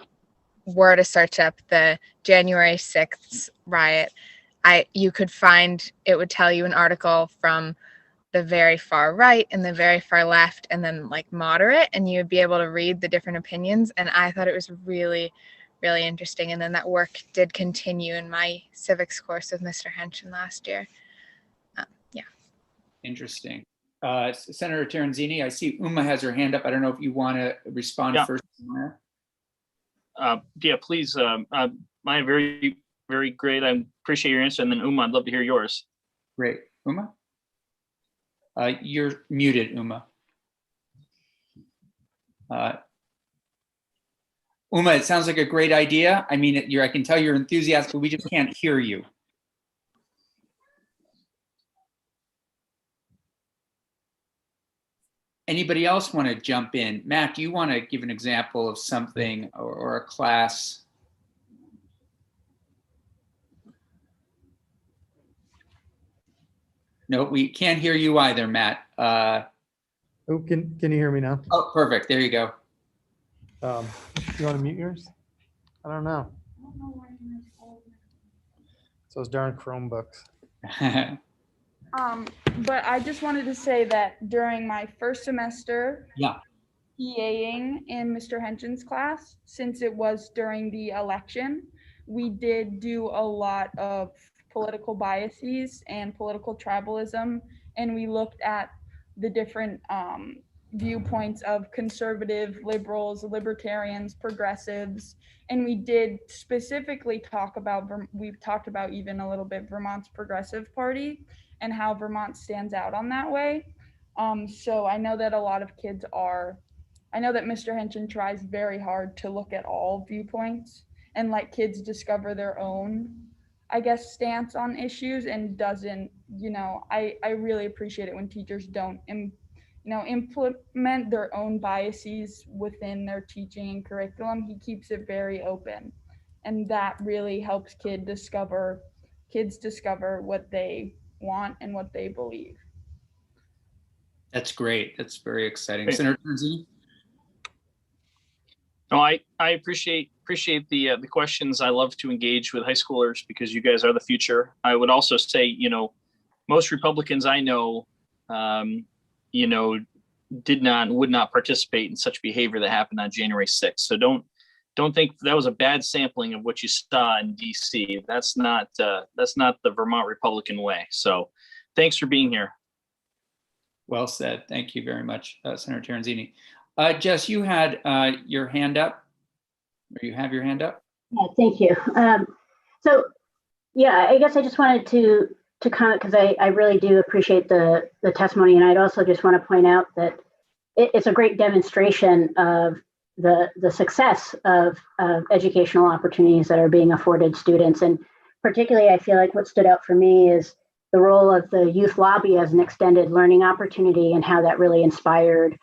were to search up the January 6th riot, you could find, it would tell you an article from the very far right and the very far left, and then like moderate, and you would be able to read the different opinions. And I thought it was really, really interesting. And then that work did continue in my civics course with Mr. Henshin last year. Yeah. Interesting. Senator Terenzini, I see Uma has her hand up. I don't know if you want to respond first. Yeah, please. Maya, very, very great. I appreciate your answer. And then Uma, I'd love to hear yours. Great. Uma? You're muted, Uma. Uma, it sounds like a great idea. I mean, I can tell you're enthusiastic, but we just can't hear you. Anybody else want to jump in? Matt, do you want to give an example of something or a class? No, we can't hear you either, Matt. Oh, can you hear me now? Oh, perfect. There you go. You want to mute yours? I don't know. It's those darn Chromebooks. But I just wanted to say that during my first semester, yeah, PAing in Mr. Henshin's class, since it was during the election, we did do a lot of political biases and political tribalism, and we looked at the different viewpoints of conservative, liberals, libertarians, progressives, and we did specifically talk about, we've talked about even a little bit Vermont's Progressive Party and how Vermont stands out on that way. So I know that a lot of kids I know that Mr. Henshin tries very hard to look at all viewpoints and let kids discover their own, I guess, stance on issues, and doesn't, I really appreciate it when teachers don't, implement their own biases within their teaching and curriculum. He keeps it very open, and that really helps kids discover what they want and what they believe. That's great. That's very exciting. Senator Terenzini? No, I appreciate the questions. I love to engage with high schoolers because you guys are the future. I would also say, most Republicans I know, you know, would not participate in such behavior that happened on January 6th. So don't think that was a bad sampling of what you saw in DC. That's not the Vermont Republican way. So thanks for being here. Well said. Thank you very much, Senator Terenzini. Jess, you had your hand up, or you have your hand up? Yeah, thank you. So, yeah, I guess I just wanted to comment because I really do appreciate the testimony, and I'd also just want to point out that it's a great demonstration of the success of educational opportunities that are being afforded students. And particularly, I feel like what stood out for me is the role of the youth lobby as an extended learning opportunity and how that really inspired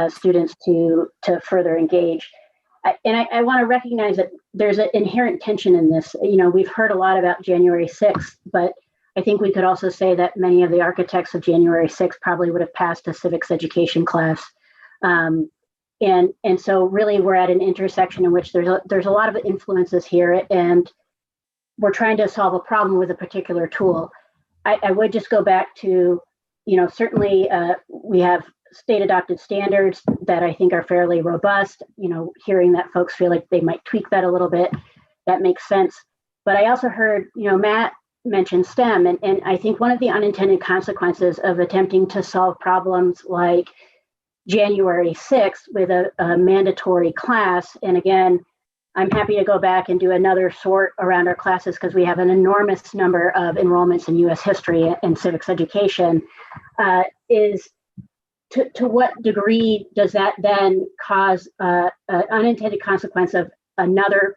students to further engage. I want to recognize that there's an inherent tension in this. We've heard a lot about January 6th, but I think we could also say that many of the architects of January 6th probably would have passed a civics education class. And so really we're at an intersection in which there's a lot of influences here, and we're trying to solve a problem with a particular tool. I would just go back to, certainly we have state adopted standards that I think are fairly robust. Hearing that folks feel like they might tweak that a little bit, that makes sense. But I also heard, Matt mention STEM, and I think one of the unintended consequences of attempting to solve problems like January 6th with a mandatory class, and again, I'm happy to go back and do another sort around our classes because we have an enormous number of enrollments in U.S. history and civics education, is to what degree does that then cause an unintended consequence of another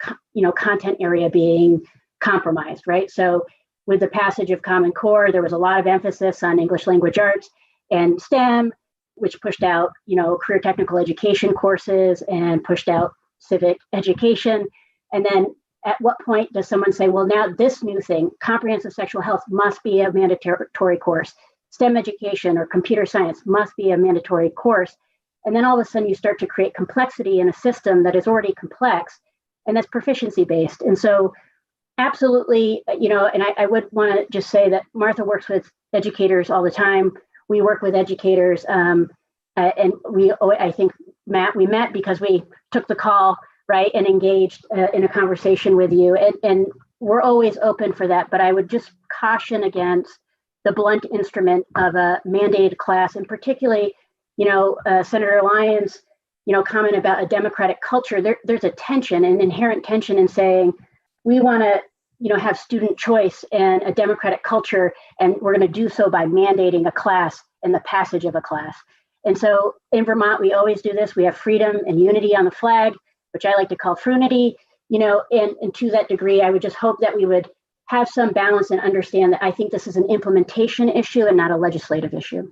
content area being compromised, right? So with the passage of Common Core, there was a lot of emphasis on English language arts and STEM, which pushed out, career technical education courses and pushed out civic education. And then at what point does someone say, well, now this new thing, comprehensive sexual health, must be a mandatory course. STEM education or computer science must be a mandatory course. And then all of a sudden you start to create complexity in a system that is already complex and that's proficiency based. And so absolutely, and I would want to just say that Martha works with educators all the time. We work with educators, and I think, Matt, we met because we took the call, right, and engaged in a conversation with you. And we're always open for that. But I would just caution against the blunt instrument of a mandated class, and particularly, Senator Lyons, comment about a democratic culture. There's a tension, an inherent tension in saying we want to, have student choice and a democratic culture, and we're going to do so by mandating a class and the passage of a class. And so in Vermont, we always do this. We have freedom and unity on the flag, which I like to call frunity, and to that degree, I would just hope that we would have some balance and understand that I think this is an implementation issue and not a legislative issue.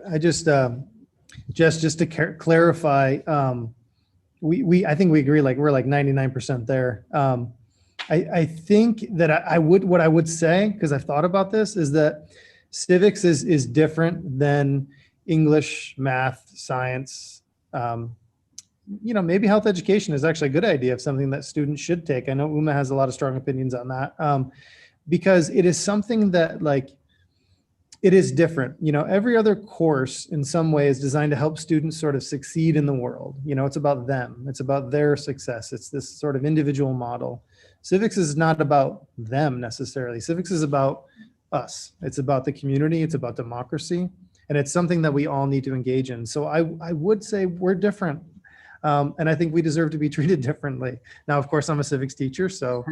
I just to clarify, I think we agree, we're 99% there. I think that what I would say, because I've thought about this, is that civics is different than English, math, science. Maybe health education is actually a good idea of something that students should take. I know Uma has a lot of strong opinions on that, because it is something that it is different. Every other course in some way is designed to help students sort of succeed in the world. It's about them. It's about their success. It's this sort of individual model. Civics is not about them necessarily. Civics is about us. It's about the community. It's about democracy. And it's something that we all need to engage in. So I would say we're different. And I think we deserve to be treated differently. Now, of course, I'm a civics teacher, so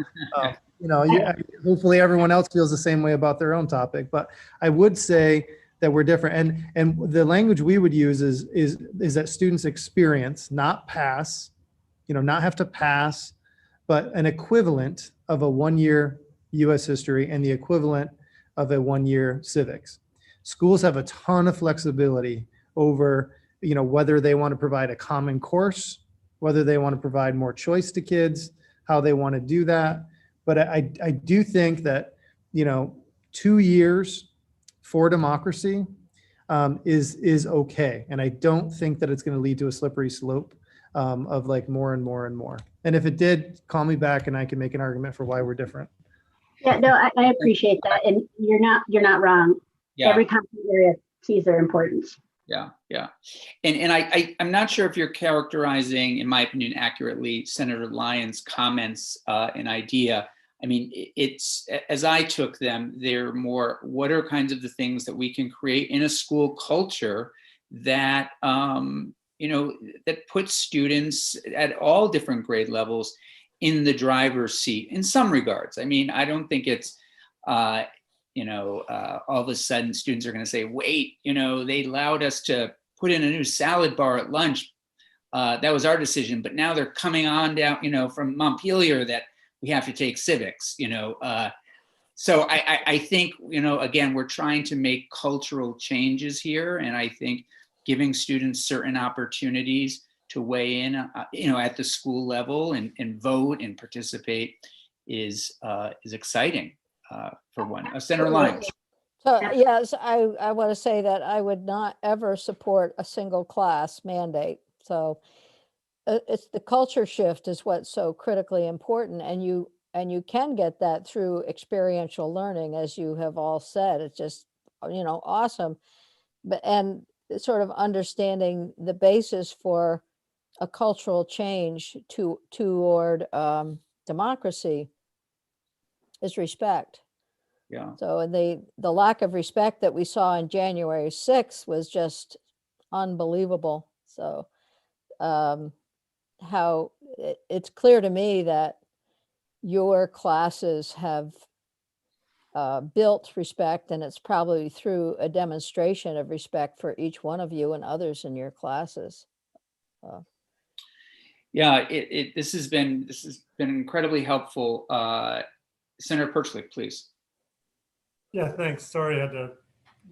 hopefully everyone else feels the same way about their own topic. But I would say that we're different, and the language we would use is that students experience, not pass, not have to pass, but an equivalent of a 1-year U.S. history and the equivalent of a 1-year civics. Schools have a ton of flexibility over whether they want to provide a common course, whether they want to provide more choice to kids, how they want to do that. But I do think that, 2 years for democracy, is okay. And I don't think that it's going to lead to a slippery slope of like more and more and more. And if it did, call me back and I can make an argument for why we're different. Yeah, no, I appreciate that. And you're not wrong. Yeah. Every content area sees their importance. Yeah, yeah. And I'm not sure if you're characterizing, in my opinion, accurately Senator Lyons' comments and idea. I mean, it's, as I took them, they're more, what are kinds of the things that we can create in a school culture that, that puts students at all different grade levels in the driver's seat in some regards. I mean, I don't think it's, all of a sudden students are going to say, wait, they allowed us to put in a new salad bar at lunch. That was our decision, but now they're coming on down, from Montpelier that we have to take civics, So I think, again, we're trying to make cultural changes here. And I think giving students certain opportunities to weigh in, at the school level and vote and participate is exciting for one. Senator Lyons. So yes, I want to say that I would not ever support a single class mandate. So it's the culture shift is what's so critically important, and you can get that through experiential learning, as you have all said. It's just awesome, but and sort of understanding the basis for a cultural change toward democracy is respect. Yeah. So the lack of respect that we saw on January 6th was just unbelievable. So how it's clear to me that your classes have built respect, and it's probably through a demonstration of respect for each one of you and others in your classes. Yeah, this has been incredibly helpful. Senator Perchlik, please. Yeah, thanks. Sorry I had to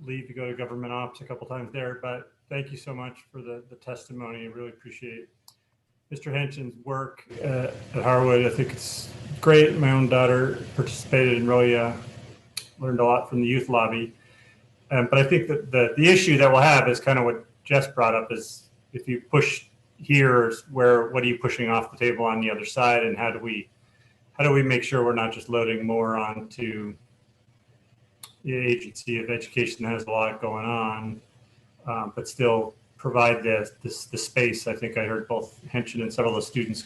leave to go to government ops a couple times there, but thank you so much for the testimony. I really appreciate Mr. Henshin's work at Harwood. I think it's great. My own daughter participated and really learned a lot from the youth lobby. But I think that the issue that we'll have is kind of what Jess brought up, is if you push here, what are you pushing off the table on the other side, and how do we make sure we're not just loading more onto the agency of education that has a lot going on, but still provide the space. I think I heard both Henshin and several of the students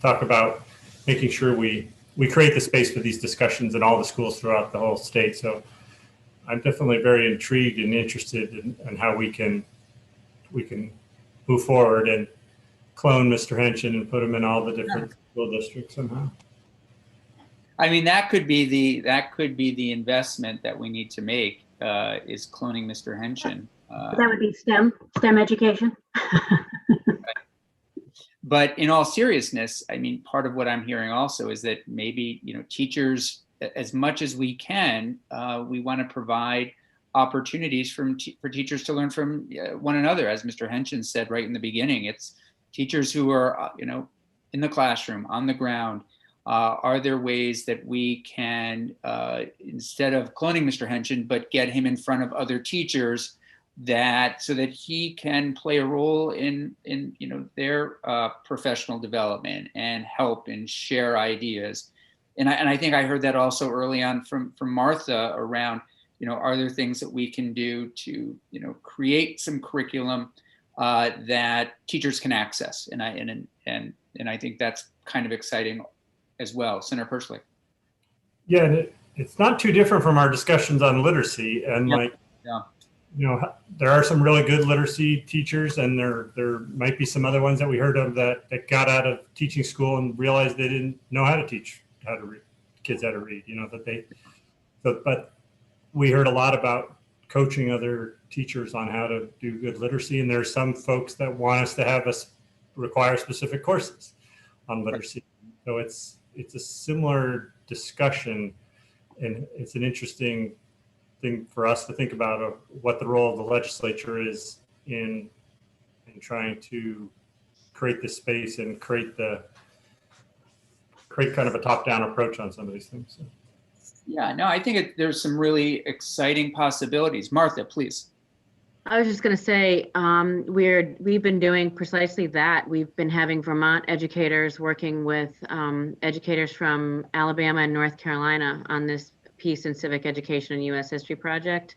talk about making sure we create the space for these discussions in all the schools throughout the whole state. So I'm definitely very intrigued and interested in how we can move forward and clone Mr. Henshin and put him in all the different school districts somehow. I mean, that could be the investment that we need to make, is cloning Mr. Henshin. That would be STEM education. But in all seriousness, I mean, part of what I'm hearing also is that maybe, teachers, as much as we can, we want to provide opportunities for teachers to learn from one another. As Mr. Henshin said right in the beginning, it's teachers who are, in the classroom, on the ground. Are there ways that we can, instead of cloning Mr. Henshin, but get him in front of other teachers so that he can play a role in their professional development and help and share ideas. And I think I heard that also early on from Martha around, are there things that we can do to, create some curriculum that teachers can access? And I think that's kind of exciting as well. Senator Perchlik. Yeah, and it's not too different from our discussions on literacy. And there are some really good literacy teachers, and there might be some other ones that we heard of that got out of teaching school and realized they didn't know how to teach kids how to read. But we heard a lot about coaching other teachers on how to do good literacy, and there's some folks that want us to require specific courses on literacy. So it's a similar discussion, and it's an interesting thing for us to think about of what the role of the legislature is in trying to create this space and create kind of a top-down approach on some of these things. So. Yeah, no, I think there's some really exciting possibilities. Martha, please. I was just going to say, we've been doing precisely that. We've been having Vermont educators working with educators from Alabama and North Carolina on this piece in Civic Education and U.S. History project.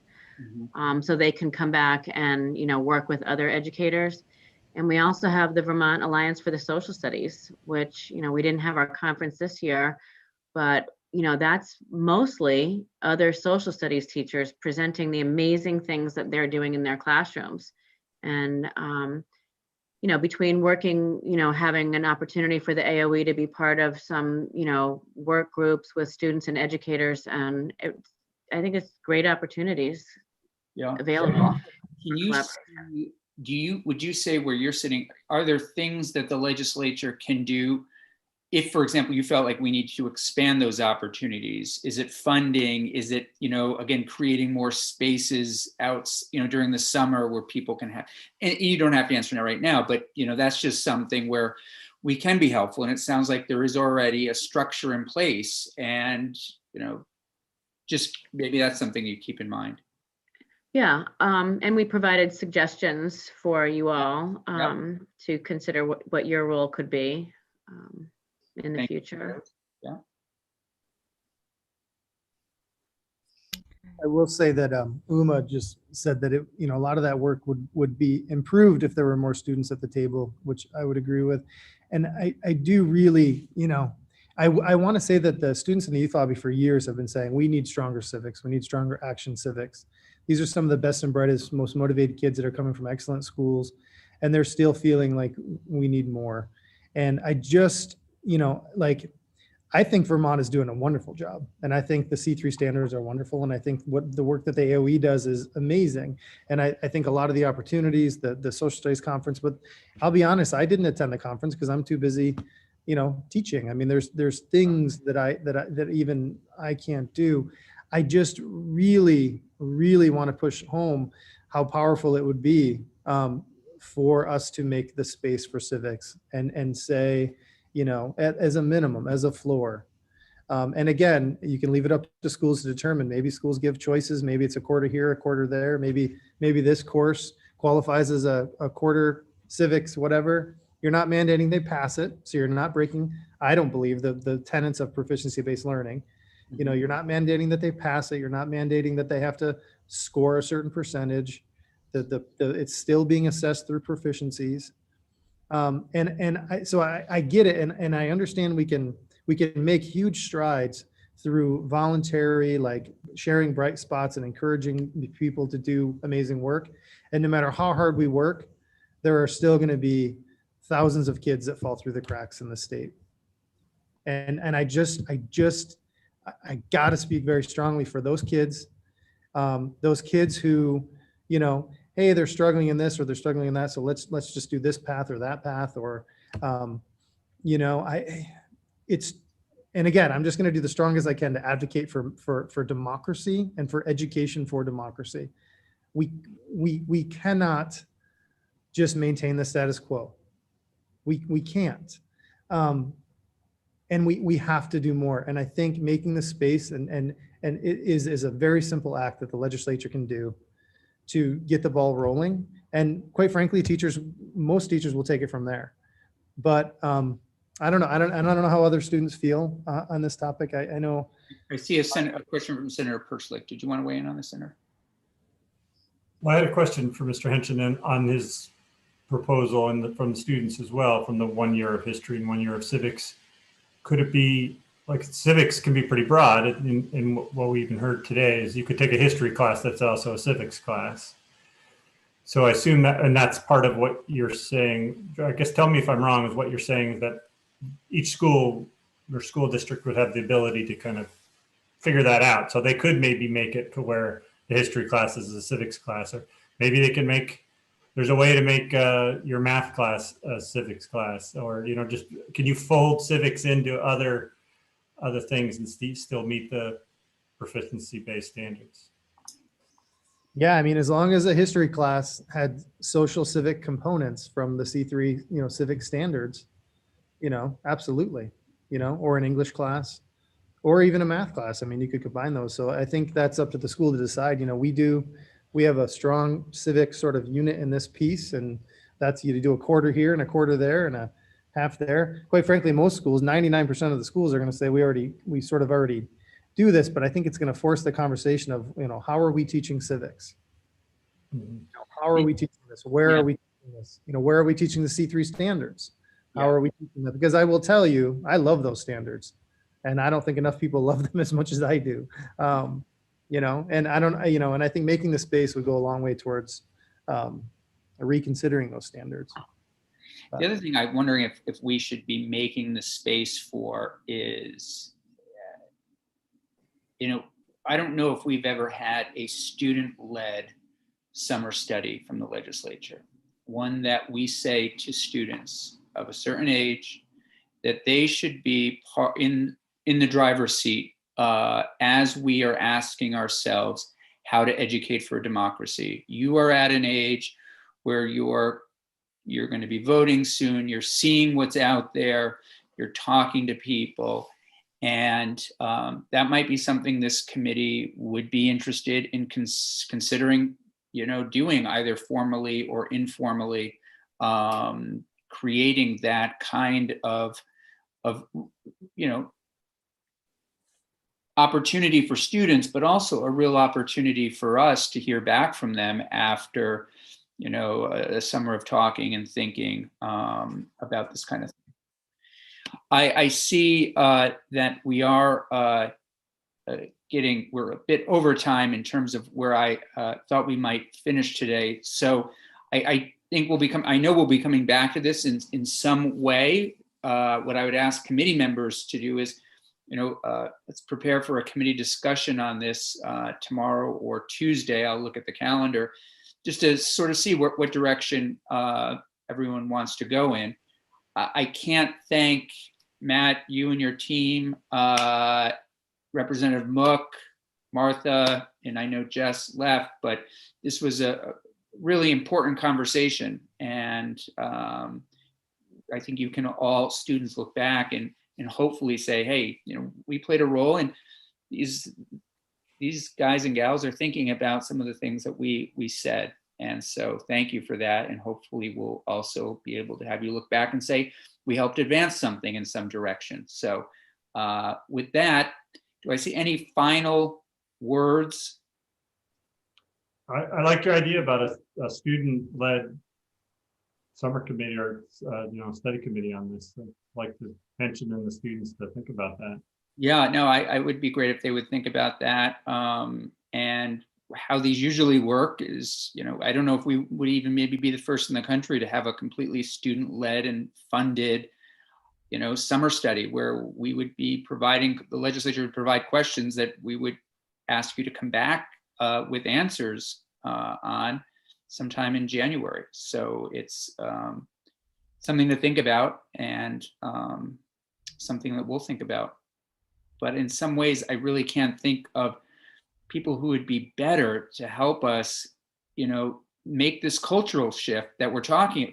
So they can come back and, work with other educators. And we also have the Vermont Alliance for the Social Studies, which, we didn't have our conference this year, but that's mostly other social studies teachers presenting the amazing things that they're doing in their classrooms. And, between working, having an opportunity for the AOE to be part of some, work groups with students and educators, and I think it's great opportunities available. Can you would you say, where you're sitting, are there things that the legislature can do if, for example, you felt like we need to expand those opportunities? Is it funding? Is it, again, creating more spaces out, during the summer where people can have, and you don't have to answer that right now, but, that's just something where we can be helpful. And it sounds like there is already a structure in place, and, just maybe that's something you keep in mind. Yeah, and we provided suggestions for you all to consider what your role could be in the future. Yeah. I will say that Uma just said that a lot of that work would be improved if there were more students at the table, which I would agree with. And I do really, I want to say that the students in the youth lobby for years have been saying, we need stronger civics. We need stronger action civics. These are some of the best and brightest, most motivated kids that are coming from excellent schools, and they're still feeling like we need more. And I just, I think Vermont is doing a wonderful job. And I think the C3 standards are wonderful. And I think what the work that the AOE does is amazing. And I think a lot of the opportunities, the social studies conference, but I'll be honest, I didn't attend the conference because I'm too busy, teaching. I mean, there's things that even I can't do. I just really, really want to push home how powerful it would be for us to make the space for civics and say, as a minimum, as a floor. And again, you can leave it up to schools to determine. Maybe schools give choices. Maybe it's a quarter here, a quarter there. Maybe this course qualifies as a quarter civics, whatever. You're not mandating they pass it. So you're not breaking, I don't believe, the tenets of proficiency-based learning. You're not mandating that they pass it. You're not mandating that they have to score a certain percentage. It's still being assessed through proficiencies. So I get it, and I understand we can make huge strides through voluntary, like sharing bright spots and encouraging people to do amazing work. And no matter how hard we work, there are still going to be thousands of kids that fall through the cracks in the state. And I got to speak very strongly for those kids who, hey, they're struggling in this or they're struggling in that, so let's just do this path or that path, or and again, I'm just going to do the strongest I can to advocate for democracy and for education for democracy. We cannot just maintain the status quo. We can't. And we have to do more. And I think making the space and it is a very simple act that the legislature can do to get the ball rolling. And quite frankly, most teachers will take it from there. But I don't know. I don't know how other students feel on this topic. I know. I see a question from Senator Perslick. Did you want to weigh in on this, Senator? Well, I had a question for Mr. Henson on his proposal and from the students as well, from the 1 year of history and 1 year of civics. Could it be, like, civics can be pretty broad, and what we even heard today is you could take a history class that's also a civics class. So I assume that, and that's part of what you're saying. I guess tell me if I'm wrong, is what you're saying is that each school or school district would have the ability to kind of figure that out. So they could maybe make it to where the history class is a civics class, or maybe they can there's a way to make your math class a civics class, or, just can you fold civics into other things and still meet the proficiency-based standards? Yeah, I mean, as long as a history class had social civic components from the C3, civic standards, absolutely, or an English class, or even a math class. I mean, you could combine those. So I think that's up to the school to decide. We do we have a strong civic sort of unit in this piece, and that's you do a quarter here and a quarter there and a half there. Quite frankly, most schools, 99% of the schools are going to say we sort of already do this, but I think it's going to force the conversation of, how are we teaching civics? How are we teaching this? Where are we teaching this? Where are we teaching the C3 standards? How are we teaching that? Because I will tell you, I love those standards, and I don't think enough people love them as much as I do. And I don't, and I think making the space would go a long way towards reconsidering those standards. The other thing I'm wondering if we should be making the space for is, I don't know if we've ever had a student-led summer study from the legislature, one that we say to students of a certain age that they should be in the driver's seat as we are asking ourselves how to educate for democracy. You are at an age where you're going to be voting soon. You're seeing what's out there. You're talking to people. And that might be something this committee would be interested in considering, doing either formally or informally, creating that kind of opportunity for students, but also a real opportunity for us to hear back from them after, a summer of talking and thinking about this kind of thing. I see that we are we're a bit over time in terms of where I thought we might finish today. So I think I know we'll be coming back to this in some way. What I would ask committee members to do is, let's prepare for a committee discussion on this tomorrow or Tuesday. I'll look at the calendar just to sort of see what direction everyone wants to go in. I can't thank Matt, you and your team, Representative Mook, Martha, and I know Jess left, but this was a really important conversation. And I think students look back and hopefully say, hey, we played a role, and these guys and gals are thinking about some of the things that we said. And so thank you for that. And hopefully we'll also be able to have you look back and say, we helped advance something in some direction. So with that, do I see any final words? I like your idea about a student-led summer committee or study committee on this. I'd like to mention in the students to think about that. Yeah, no, I would be great if they would think about that. And how these usually work is, I don't know if we would even maybe be the first in the country to have a completely student-led and funded, summer study where we would be the legislature would provide questions that we would ask you to come back with answers on sometime in January. So it's something to think about, and something that we'll think about. But in some ways, I really can't think of people who would be better to help us, make this culture shift that we're talking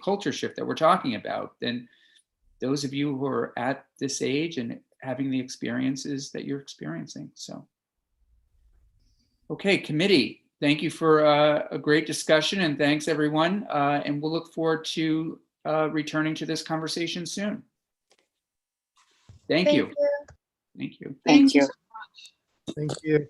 about than those of you who are at this age and having the experiences that you're experiencing. So, okay, committee, thank you for a great discussion, and thanks everyone. And we'll look forward to returning to this conversation soon. Thank you. Thank you. Thank you. Thank you.